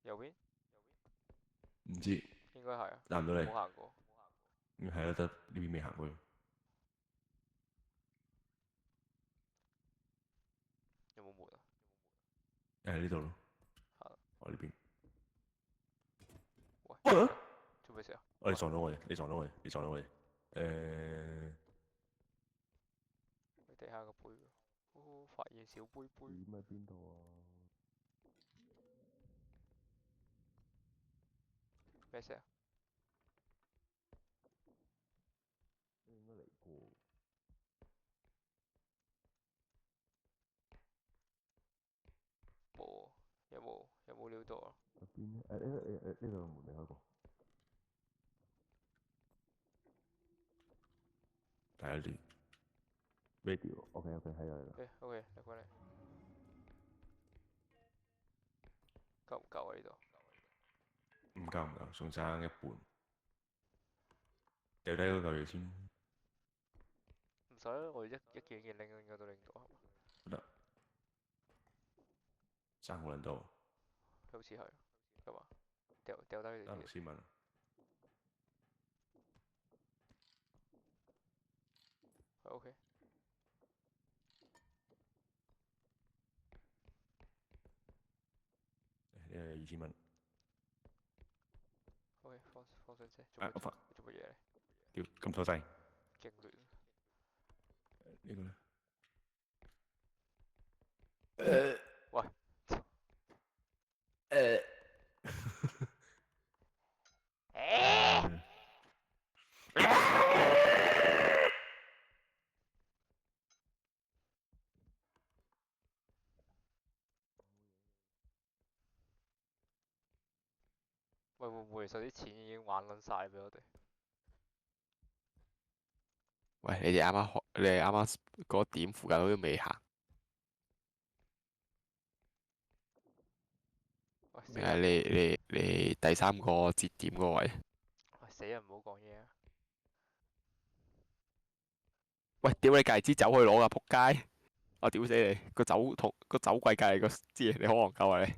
右邊唔知應該係啊，彈唔到嚟，冇行過。係啦，得呢邊未行過。有冇門啊？呢度咯，行。我呢邊。喂，做咩事啊？你撞到我哋，你撞到我哋，你撞到我哋。你地下個杯，哦，發現小杯杯。點喺邊度啊？咩事啊？應該嚟過。冇喎，有冇料到啊？入邊咧？呢度有門未開過。睇下先。Radio，OK，喺度喺度。OK，你過嚟。夠唔夠啊？呢度？唔夠唔夠，仲爭一半。掉低嗰嚿嘢先。唔使啦，我一件件拎應該都拎到係嘛？得。爭好撚多。好似係，係嘛？掉低佢哋得先。 6000蚊。OK。呢個2000蚊。OK，放上車。我發。做乜嘢咧？屌，咁錯掣。勁亂。呢個咧？喂。喂，會唔會其實啲錢已經玩撚晒俾我哋？喂，你哋啱啱嗰個點附近好似未行。喂，死係人！你第3個節點嗰位。喂，死人唔好講嘢啊！喂，屌你戒支酒去攞噶，仆街！我屌死你！個酒櫃隔離個支，你好戇鳩啊你！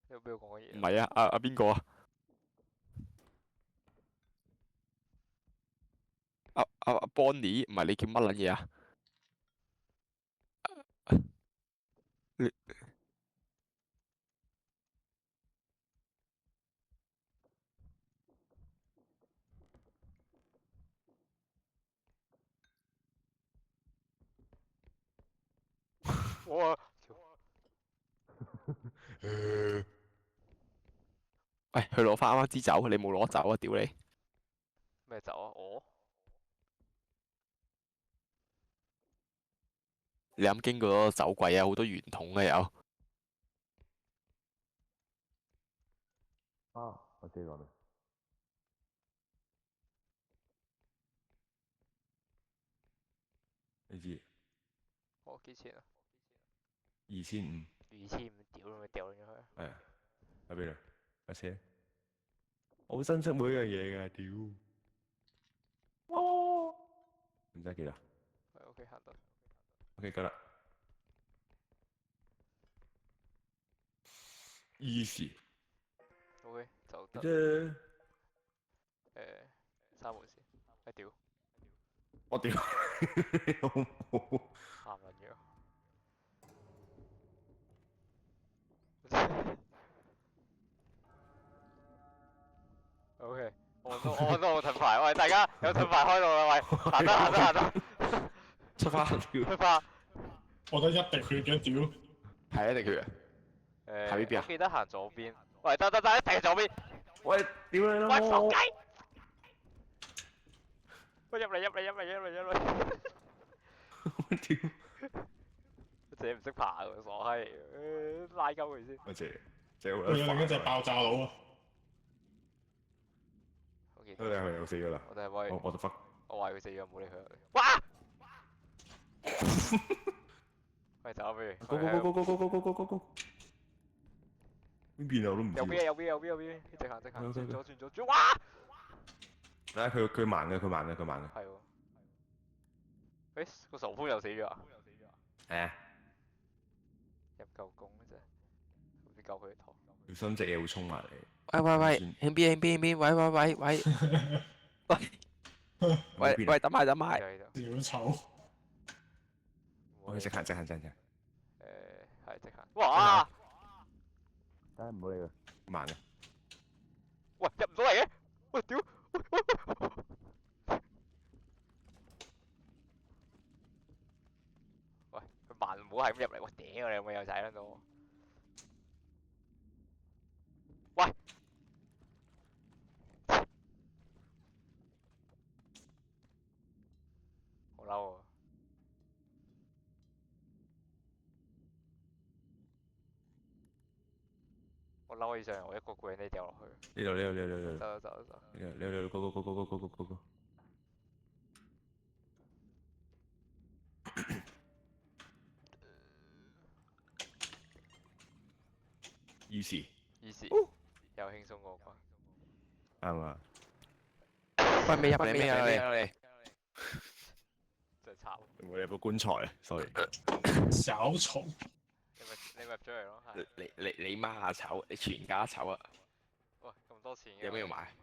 你有邊度講嘢？唔係啊，阿邊個啊？阿 Bonnie， 唔係你叫乜撚嘢啊？你我喂，去攞翻啱啱支酒，你冇攞走啊！屌你！咩酒啊？我你啱經過嗰個酒櫃啊，好多圓筒啊有。我知講咩？你知我幾錢啊？2500。 2500，屌你咪掉咗佢。係啊，喺邊度？架車。我好珍惜每一樣嘢㗎，屌！唔使記啦。係 OK，行得。 OK，夠啦。Easy。 OK，就得。啫。閂門先。屌！我屌！好冇。喊撚咗。OK，我都好盾牌，喂大家有盾牌開到啦，喂行得。出發。出發。我覺得一滴血嘅屌，係一定佢啊！喺邊邊啊我記得行左邊。喂，得，一定係左邊。喂，屌你老喂，母！仆街！喂，入嚟。我屌！自己唔識爬喎，傻閪，拉鳩佢先。我謝，謝好佢有另一隻爆炸佬啊！ OK，你係咪又死咗啦？我哋係喂，我就 fuck。我話佢死咗，唔好理佢。哇！喂，走啊，不如。Go。邊邊啊我都唔知喎。右邊，直行，OK，OK，OK。轉左，哇！睇下佢慢嘅，佢慢嘅。係喎，誒個傻夫又死咗啊！係啊，入夠工真係，唔知救佢堂。小心隻嘢會衝埋嚟。喂，算喺邊？喂，等埋。就喺度，小丑，我直行。係直行。哇！唉，唔好理佢。慢嘅。喂，入唔到嚟嘅，喂屌！喂，佢慢唔好係咁入嚟，我屌你有冇有仔喺度？喂！好嬲啊！我嬲起上嚟，我一個個人都掉落去。呢度。走。呢度，go。easy 又輕鬆過關。啱啊！喂，未入嚟。真係慘。我入個棺材啊，sorry。小丑，你咪入咗嚟咯，係。你媽下醜，你全家醜啊！喂，咁多錢嘅。有咩要買？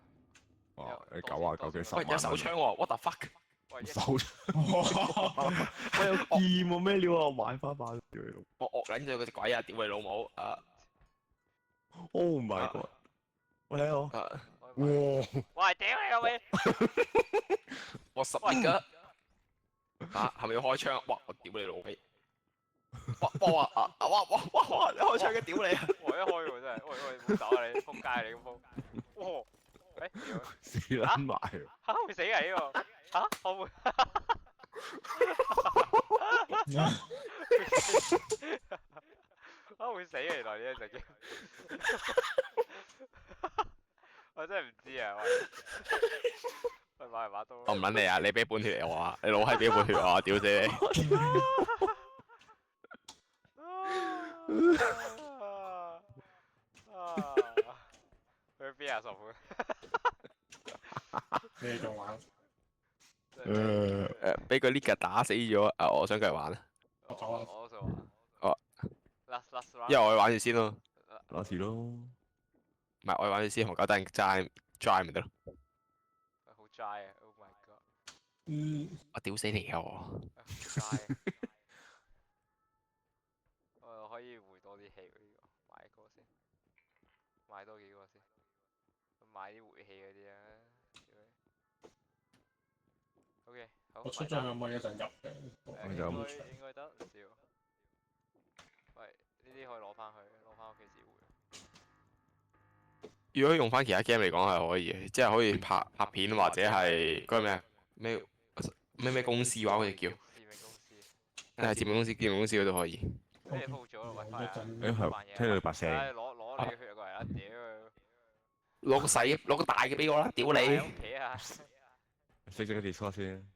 哇！你9幾10喂，萬。有手槍喎，what the fuck？喂，手槍。我有劍喎咩料啊？我買翻把。我惡撚咗嗰隻鬼啊！屌你老母啊！ Oh my god！喂，睇我。啊！哇！喂，屌你老味！我10億噶。啊，係咪要開槍？哇！我屌你老味！哇！你開槍嘅屌你啊！我一開喎真係，喂，唔好走啊你，仆街你咁仆。哇！誒屌！死撚埋。嚇會死啊呢個？嚇我會。會死啊原來呢一隻 game。我真係唔知啊喂。喂買嚟把刀。我唔撚你啊！你俾半血嚟我啊！你老閪俾半血我啊！屌死你！去邊啊傻夫？你哋仲玩？俾個 Liga 打死咗啊！我想繼續玩啊！我都想玩。哦。Last round。因為我去玩住先咯。攞時咯。唔係，我去玩住先，紅狗等齋咪得咯。好 dry 啊 ！Oh my god！我屌死你啊我！好 dry 啊！我可以回多啲氣喎呢個，買個先，買多幾個先，買啲回氣嗰啲啊。OK，好。我出咗兩蚊一陣入嘅。應該得唔少。喂，呢啲可以攞翻去，攞翻屋企自回。如果用翻其他 game 嚟講係可以嘅，即係可以拍片或者係嗰個咩公司話好似叫。致命公司。致命公司嗰度可以。咩鋪咗咯？喂，快啊！係聽到你把聲。攞你嘅血過嚟啦！屌。攞個大嘅俾我啦！屌你！喺屋企啊！熄咗個 Discord 先。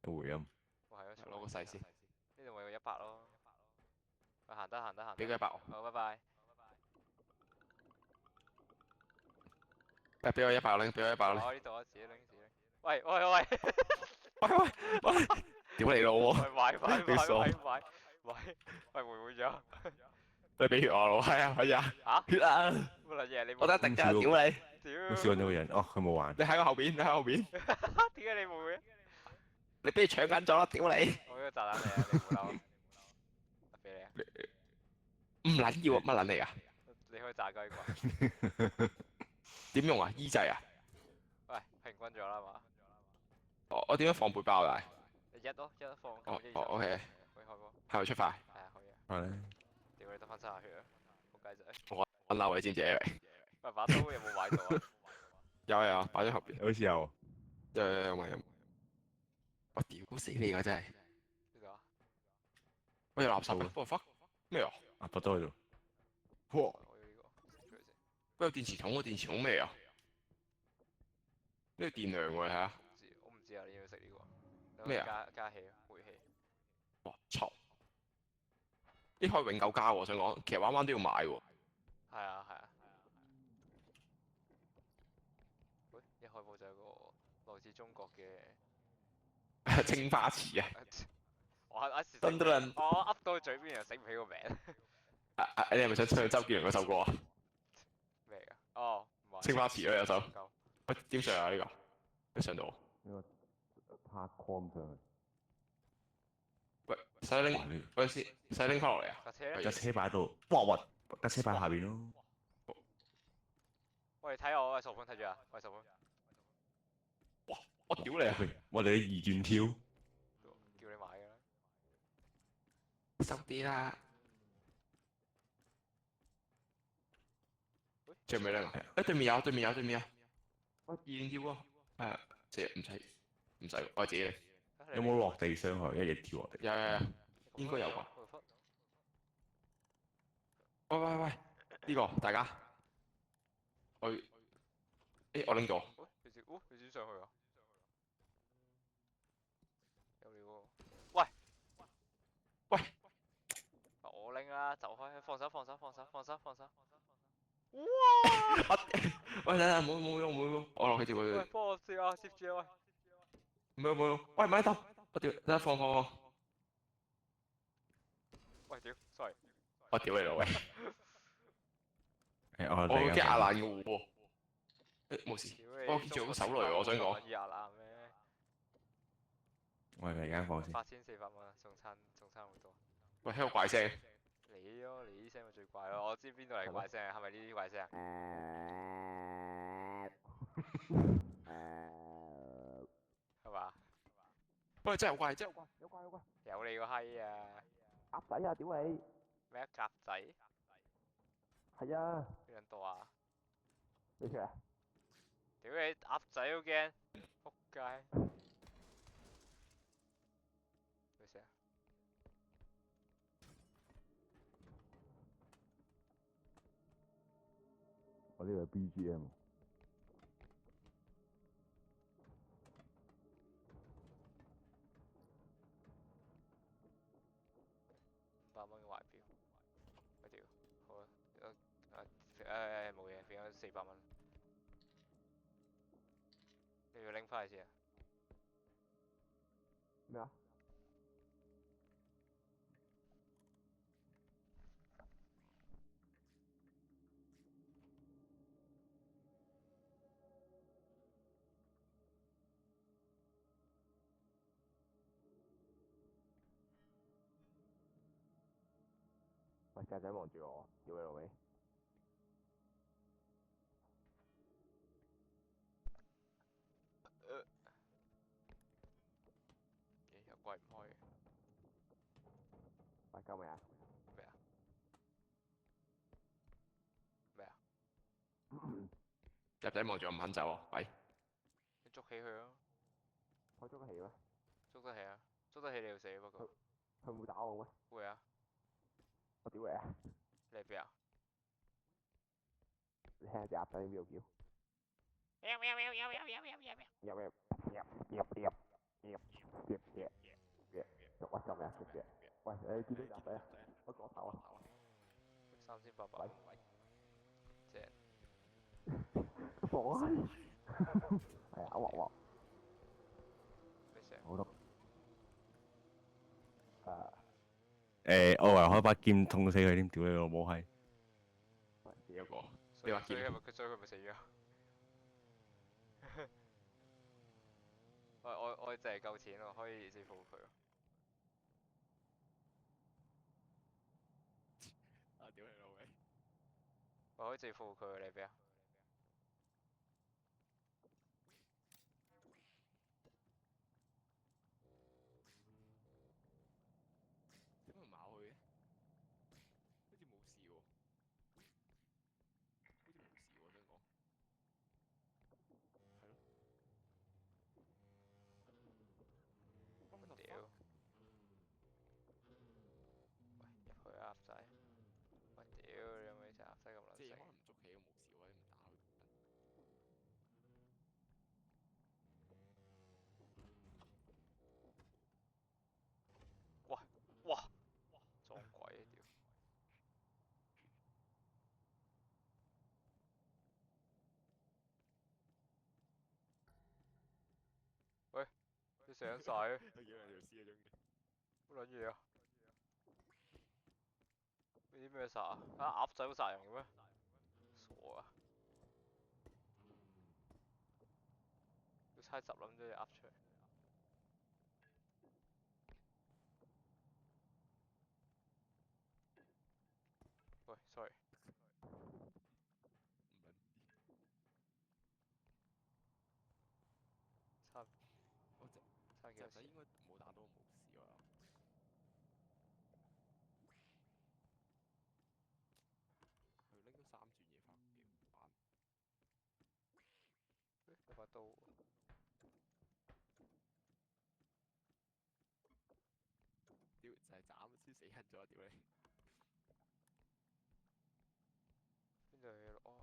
回音。攞個細先。呢度咪有100咯。行得。俾個100我。好，拜拜。俾我100拎，俾我100拎。我呢度啊，自己拎。喂！屌你老母！喂，買！喂，回咗。你俾血我老閪啊！係啊！嚇？血啊！乜撚嘢？你我得一滴咋！屌你！屌！我少揾咗個人，哦，佢冇玩。你喺我後邊，點解你冇嘅？你俾佢搶緊咗啦！屌你！我呢個炸彈嚟啊！你唔好嬲。俾你啊！唔撚要啊！乜撚嚟啊？你可以炸雞啩？點用啊？E 掣啊？喂，平均咗啦嘛？我點樣放背包㗎？你一放。OK。可以開波。係咪出快？係啊，可以啊。係咧。屌你得翻30血啊！仆街仔。我揾漏你知唔知嚟？喂，把刀有冇買到啊？有，擺咗後邊。好似有。有買有。我屌死你㗎真係！呢度啊？我有垃圾嘅，what the fuck？咩啊？啊，不多喺度。哇！我要呢個，出嚟先。喂，有電池筒喎，電池筒咩啊？呢個電量喎，你睇下。我唔知啊，你要食呢個。咩啊？加氣，回氣。哇！操！呢可以永久加喎，我想講，其實玩都要買喎。係啊係啊。喂，一開波就有個來自中國嘅青花瓷啊！我一時噔噔噔我噏到嘴邊又醒唔起個名。你係咪想唱周杰倫嗰首歌啊？咩㗎？哦，唔係。青花瓷咯有首。夠。喂，點上啊呢個？一上到。呢個拍 com 上去。喂，使拎，嗰陣時使拎翻落嚟啊！架車咧？架車擺喺度，哇！架車擺喺下邊咯。喂，睇我，喂，傻款睇住啊！喂，傻款。我屌你啊！我哋啲二轉跳，叫你買㗎啦。收啲啦。喂，仲有未咧？誒對面有，對面有，對面有。我二連跳喎。誒，即係唔使，我自己嚟。有冇落地傷害？一嘢跳落地。有，應該有啩。喂，呢個大家，誒我拎咗。喂，你先上去啊？有料喎。喂，我拎啦，走開，放手。哇！喂，等，冇用，我落去接喂，佢。幫我接啊，接住啊，喂。冇用，喂，咪得，我屌，等下放。喂，屌，sorry。我屌你老味，我我會擊壓爛嘅喎。誒冇事，屌你我揭住個手雷，我想講。廿爛咩我哋嚟間房先。 ？8400蚊，仲差好多。喂，聽到怪聲。你咯，你啲聲咪最怪咯。我知邊度嚟怪聲，係咪呢啲怪聲啊？係嘛？喂，真係好怪，真係好怪。有怪。有你個閪啊！鴨仔啊！屌你！咩夾仔？係啊，邊人多啊？你出嚟。屌你鴨仔都驚，仆街！咩事啊？我呢個係 BGM。500蚊嘅懷表，我屌，好啊，冇嘢，變咗400蚊。你要拎翻嚟先啊？咩啊？喂，仔仔望住我，屌你老味！又貴唔開嘅。喂，救命啊！咩啊？咩啊？入仔望住我唔肯走啊！喂，你捉起佢咯，開咗個氣咩？捉得起啊！捉得起你要死不過。佢冇打我咩？會啊！我屌你啊！你喺邊啊？你聽下隻鴨仔喺邊度叫？喂，救命啊！喂，你見到鴨仔啊？我左手啊3800。正。放啊！係啊，哇！咩事啊？好多我為開把劍痛死佢添，屌你老母閪！呢一個，所以你話劍所以佢咪死咗？我淨係夠錢咯，可以支付佢咯。啊！屌你老味！我可以支付佢喎，你邊啊？點解唔咬佢嘅？好似冇事喎，我想講。係咯。我屌！喂，入去啊鴨仔！喂屌，你有冇隻鴨仔咁撚即係可死？能唔捉起都冇事，或者唔上晒，有幾兩條屍啊，中間。乜撚嘢啊？呢啲咩殺啊？啊鴨仔都殺人嘅咩？傻啊！要猜集撚咗隻鴨出嚟。喂，sorry，唔撚差我隻差幾多錢隻仔應？該冇打到冇事啊。佢拎咗3轉嘢翻幾好玩。有把刀喎。屌就係斬先死人咗，屌你！邊度有嘢攞啊？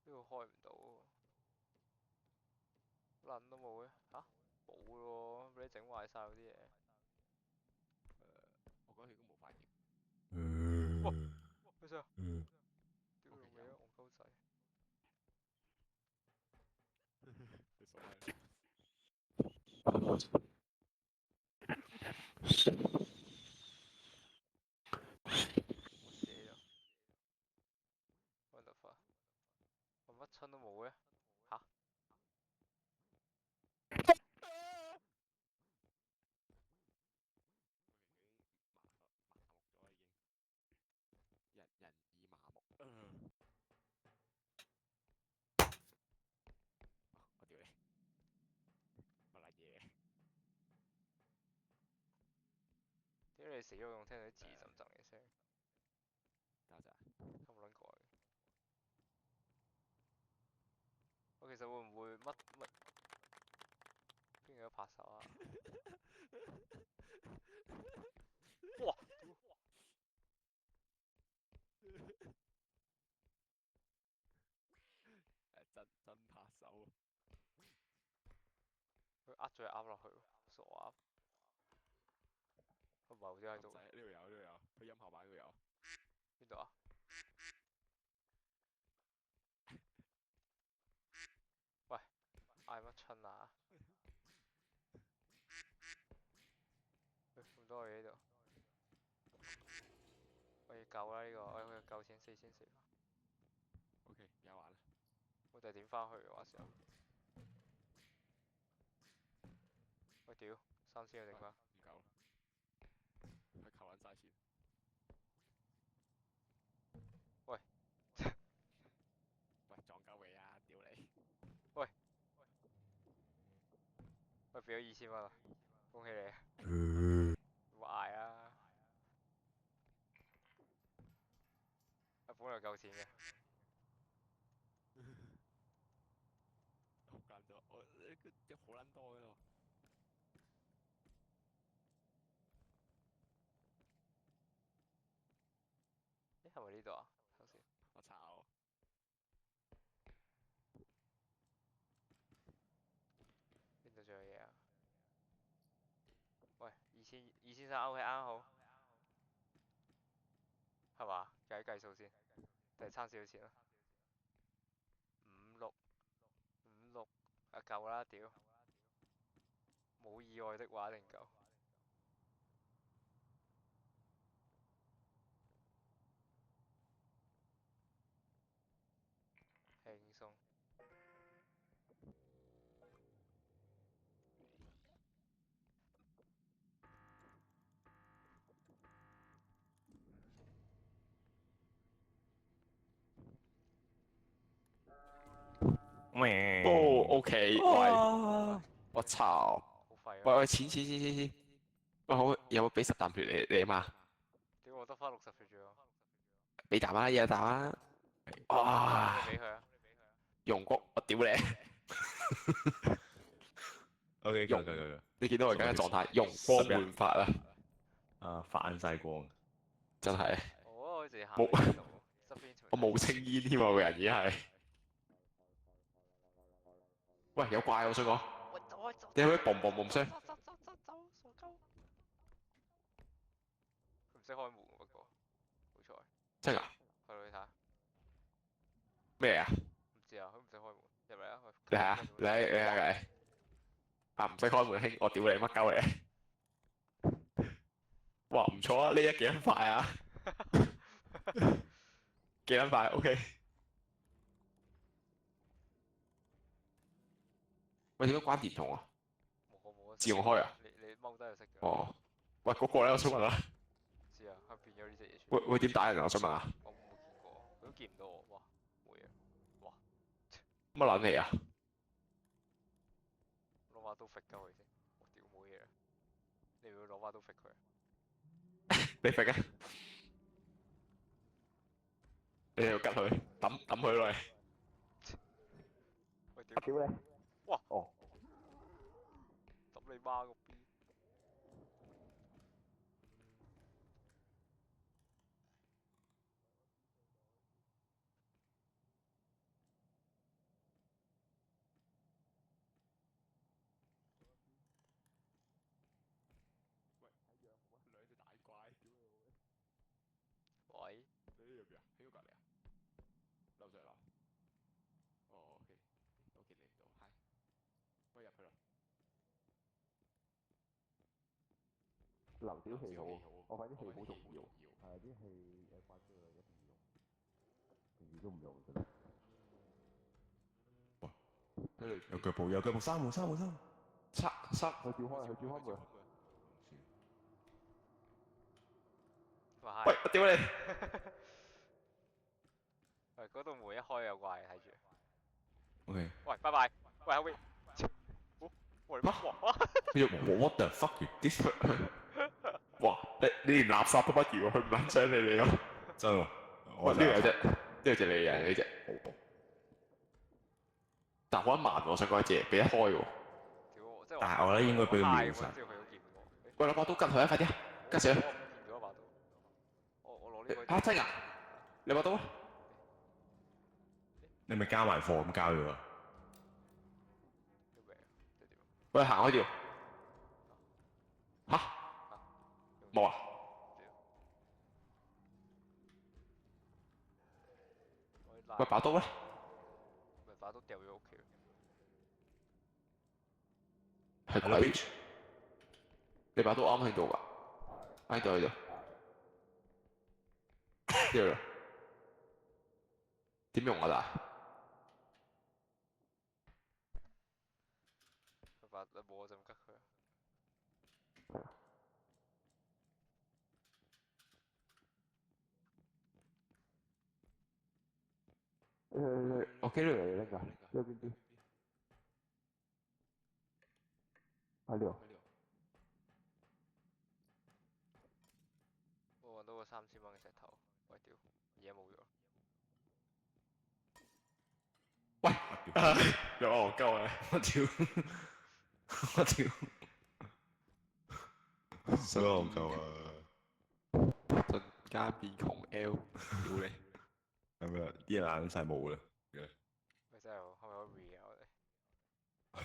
呢度開唔到喎，撚都冇嘅吓？冇咯，俾你整壞晒嗰啲嘢。我覺得佢都冇反應。咩事啊？嗯。屌老味啊，戇鳩仔！你傻閪。我死咗，what the fuck？我乜親都冇嘅吓？麻木咗已經。人已麻木。我屌你！乜撚嘢？點解你死咗仲聽到啲字陣陣嘅聲？等陣。咁撚怪嘅。我其實會唔會乜邊個都拍手啊？哇！真拍手。佢呃咗隻鴨落去喎，傻鴨。佢唔係好似喺度。呢度有呢度有，佢音效版呢度有。邊度啊？喂，嗌乜春啊？喂，咁多嘢喺度。我要救啦呢個，我要救錢4400。OK，而家玩啦。我就係點翻去嘅話時候。喂屌，3000要定翻？唔夠啦，佢扣撚晒錢。喂，喂撞鳩你啊！屌你！喂，俾咗2000蚊啦，恭喜你！唔好嗌啊！本來夠錢嘅。好簡單，我呢好撚多嘅喎。誒係咪呢度啊？睇下先。我炒。邊度仲有嘢啊？喂，2300 OK 啱好，係嘛？計數先，定係差少少錢啦？56啊夠啦屌！冇意外的話一定夠。輕鬆。哦，OK，喂，我操！好廢啊！喂，錢，喂好，有冇俾10啖血你啊嘛？屌我得翻60血啫喎。俾啖啦，有啖啦。哇！你俾佢啊！容谷，我屌你！ OK，夠。你見到我而家嘅狀態，容光煥發啊！啊，反晒光。真係，我自己行冇喺呢度，側邊條。我冇青煙添啊！個人已經係。喂，有怪我想講。喂，走！你可唔可以嘣嘣嘣聲？走，傻鳩！佢唔識開門喎，不過好彩。真㗎？去到你睇下。咩啊？唔知啊，佢唔使開門，入嚟啊！你睇下，你睇佢。啊，唔使開門兄，我屌你乜鳩你？哇，唔錯啊！呢一幾撚快啊？幾撚快？OK。喂，點解關電筒啊？冇自動開啊？你踎低就識㗎。哦。喂，嗰個咧，我想問啦。唔知啊，佢變咗呢隻嘢出嚟。會點打人啊？我想問下。我冇見過，佢都見唔到我。哇，冇嘢。哇，乜撚嚟啊？攞把刀揈鳩佢先。我屌冇嘢啦。你要唔要攞把刀揈佢？你揈啊！你要吉佢，抌佢落嚟。喂屌！屌你！哇！哦，揼你媽個 B！兩隻大怪，屌你老味！喂，你呢邊啊？喺我隔離啊？樓上樓。哦，OK，我見你唔到，係。喂，入去啦。留少氣好，我發現啲氣好重要。要。係啲氣有關機嘅一定要用，平時都唔用㗎啦。有腳步，有腳步，三門，三門，三門。塞。佢照開，佢照開門。哇喂，我屌你！喂，嗰道門一開有怪，睇住。 OK。喂，拜拜。喂，後邊。喂，哇！佢就 what the fuck is this？哇！你連垃圾都不如喎，佢唔撚想你哋咯。真喎。喂，呢度有隻，呢度隻你人呢隻。但好撚慢喎，我想講一隻，俾一開喎。屌我，即係但係我覺得應該俾佢秒殺。之後佢都見我。喂，攞把刀吉佢啊！快啲啊！吉死佢！我見咗把刀。我攞呢個。嚇真㗎？你把刀啊？你咪交埋貨咁交咗啊？喂，行開條。嚇？冇啊？喂，把刀咧？咪把刀掉咗屋企。係鬼？你把刀啱喺度㗎？喺度喺度。呢度。點用啊？但係你冇我就咁吉佢啊！我機度嚟拎㗎，呢邊啲。喺呢度。我揾到個3000蚊嘅石頭，喂屌，而家冇咗。喂，有戇鳩啊！我屌！我屌！好戇鳩啊！瞬間變窮 L，屌你！係咪啊？啲人爛晒冇啦。咪真係係咪可以 re 啊？我哋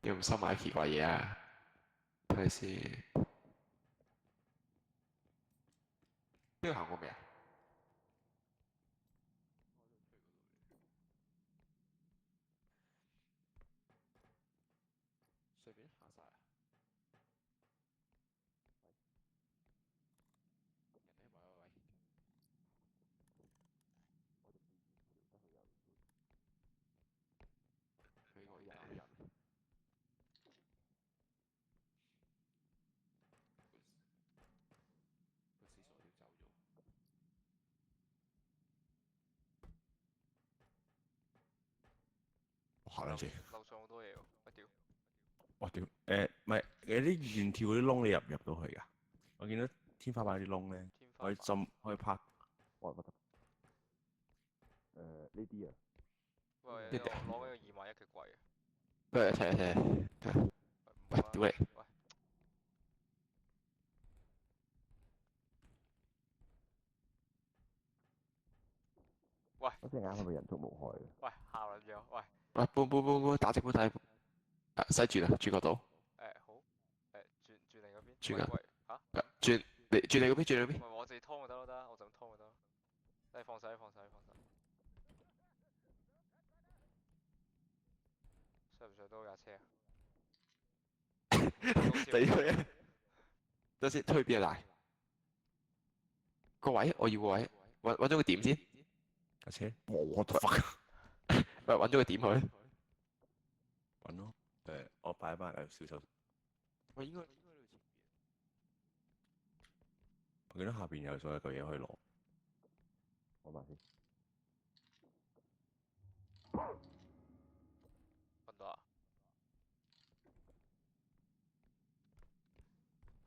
你唔收埋啲奇怪嘢啊？睇下先。呢個行過未啊？隨便行晒啊！人呢？喂。佢個人。個廁所都走咗。行啦先。樓上好多嘢喎，我屌！哇屌！唔係有啲圓跳嗰啲窿，你入唔入到去㗎？我見到天花板啲窿咧，可以浸，可以拍。我覺得。呢啲啊。喂，攞緊個2萬1嘅櫃啊！不如一齊。喂，屌你！喂。喂。我隻眼係咪人畜無害嘅？喂，嚇撚咗！喂。喂，搬，打直搬打。西轉啊，轉角度。好。轉另嗰邊。轉啊！喂嚇？轉你嗰邊，轉你嗰邊。唔係我自己拖就得咯，得，我就咁拖就得。放手，放手，放手。上唔上到架車啊？第二句，等先，推邊啊大？個位，我要個位，揾咗個點先。架車，我the fuck，喂，揾咗個點去。揾咯。我擺翻小手。喂，應該我見到下邊有咗一嚿嘢可以攞。攞埋先。揾到啊？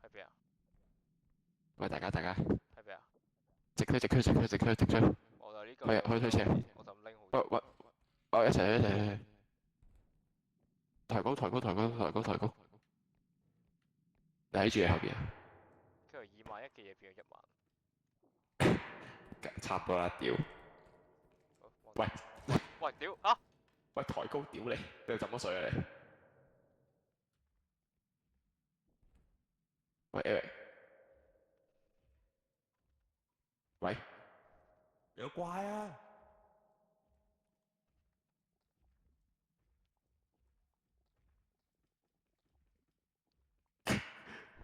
喺邊啊？喂，大家，喺邊啊？直推。我就呢個。可以推車。我就唔拎好。喂，一齊。抬高。你喺住你後邊啊？佢由2萬1嘅嘢變咗1萬。差唔多啦，屌！喂，屌啊！喂，抬高，屌你！你浸乜水啊你？喂 Eric，喂，有怪啊！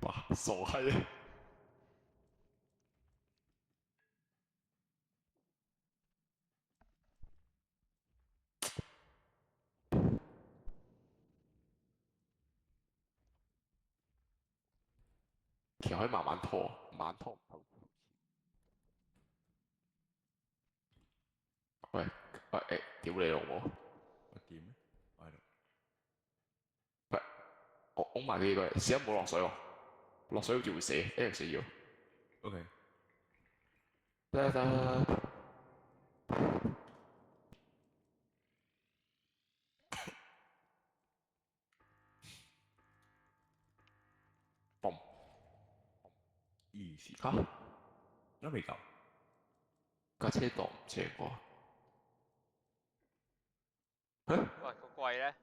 哇，傻閪啊！其實可以慢慢拖，唔透。喂，屌你老母！我點咧？我喺度。喂，我拱埋佢過嚟，試下唔好落水喎，落水好似會死，Eric 死要。OK。得。嘣！ easy。嚇？都未夠。架車擋唔正喎。喂，個櫃咧？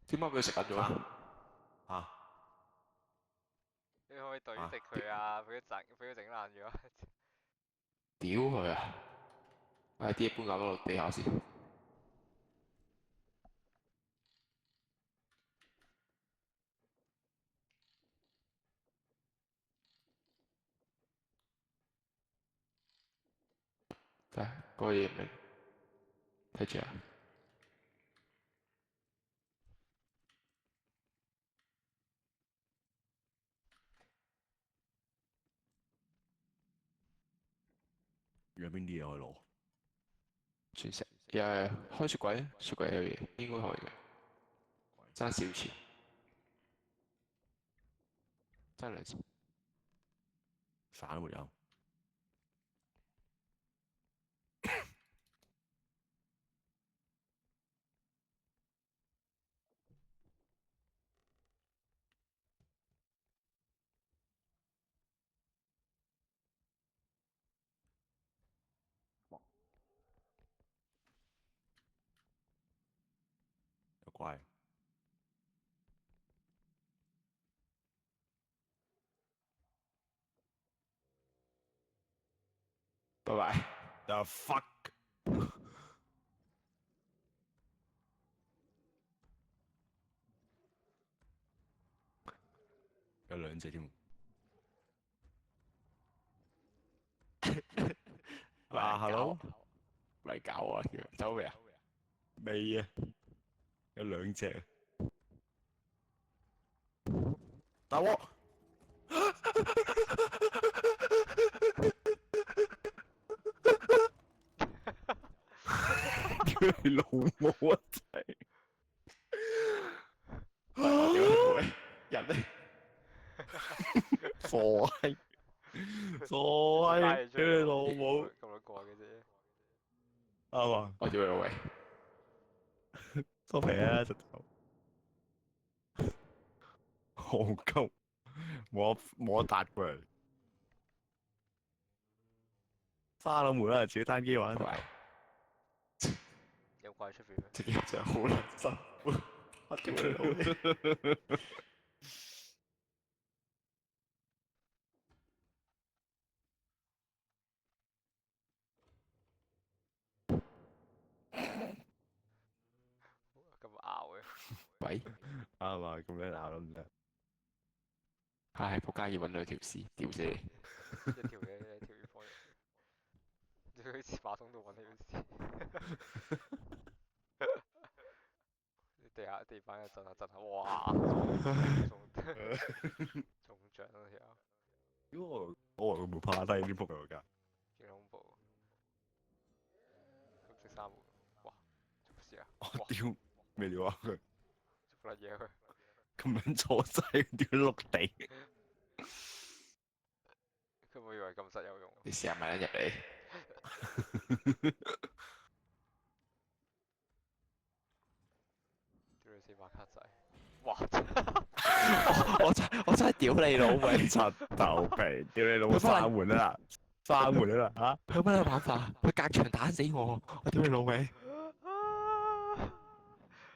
點解俾佢食緊咗啊？嚇！你可唔可以對直佢啊？俾佢整爛咗。屌佢啊！啲嘢搬落落地下先。睇嗰個嘢明，睇住啊！有邊啲嘢可以攞？全食又係開雪櫃，雪櫃有嘢應該可以嘅，爭少錢，爭2錢。散都沒有。有怪。拜拜。The fuck！有2隻添。hello，嚟搞啊！走未啊？未啊，有2隻。大鑊！屌你老母啊！真係。人咧，傻閪，屌你老母！咁樣過嘅啫。啱啊！我屌你老味，收皮啊！直頭。戇鳩，冇得答佢。沙佬門啊，自己單機玩。拜拜。有怪出邊咩？隻 game 真係好撚辛苦，我屌你老味。喂，啱啊，咁樣鬧得唔得？唉，仆街要揾兩條絲，屌死你！一條嘢一條要放入去，要去馬桶度揾條絲。地板又震下震下，哇！中獎啊條，因為我會唔會趴低啲仆友㗎？幾恐怖！綠色衫，哇！做乜事啊？我哇！屌咩料啊佢？做乜嘢佢？咁樣坐晒屌碌地。佢冇以為咁實有用。你試下買得入嚟。屌你400卡仔，哇！我真係屌你老味！柒頭皮，屌你老母閂門啦！閂門啦嚇！佢有乜辦法？佢隔牆打死我！我屌你老味！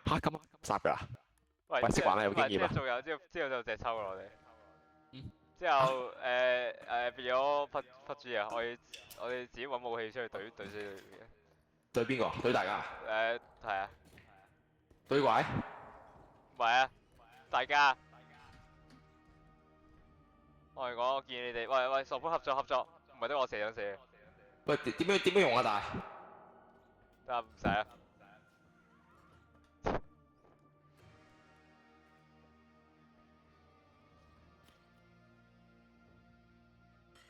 嚇咁殺㗎？喂，喂識玩啦有經驗啊仲有之後就隻抽啦我哋。嗯。之後變咗PUBG啊！我哋自己揾武器出去對死佢嘅。對邊個？對大家？係啊，對怪？唔係啊，大家。我嚟講，我建議你哋，喂，傻歡合作，唔係得我射想射。喂，點樣用啊？大？得啊，唔使啊。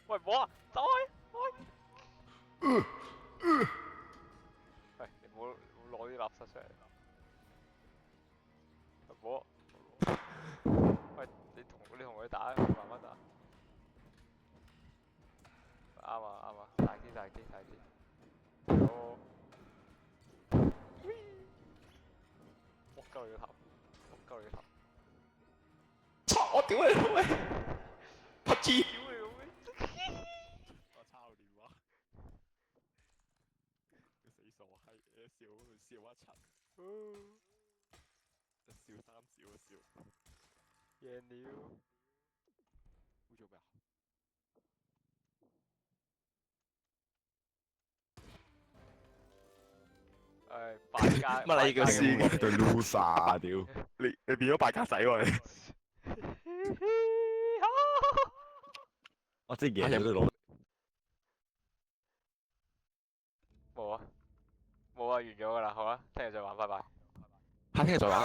喂，唔好啊，走開！喂，你唔好攞啲垃圾出嚟。唔好。喂，你同佢打，慢慢打。啱啊，大啲。哦。我鳩你個頭。操！我屌你老味！PUBG。屌你老味！我抄電話。死傻閪，笑一柒，笑三笑。贏了。會做咩啊？敗家。乜你叫師我對 loser 屌！你變咗敗家仔喎你！我即係贏咗都攞。冇啊，完咗㗎啦，好啦，聽日再玩，拜拜。下聽日再玩。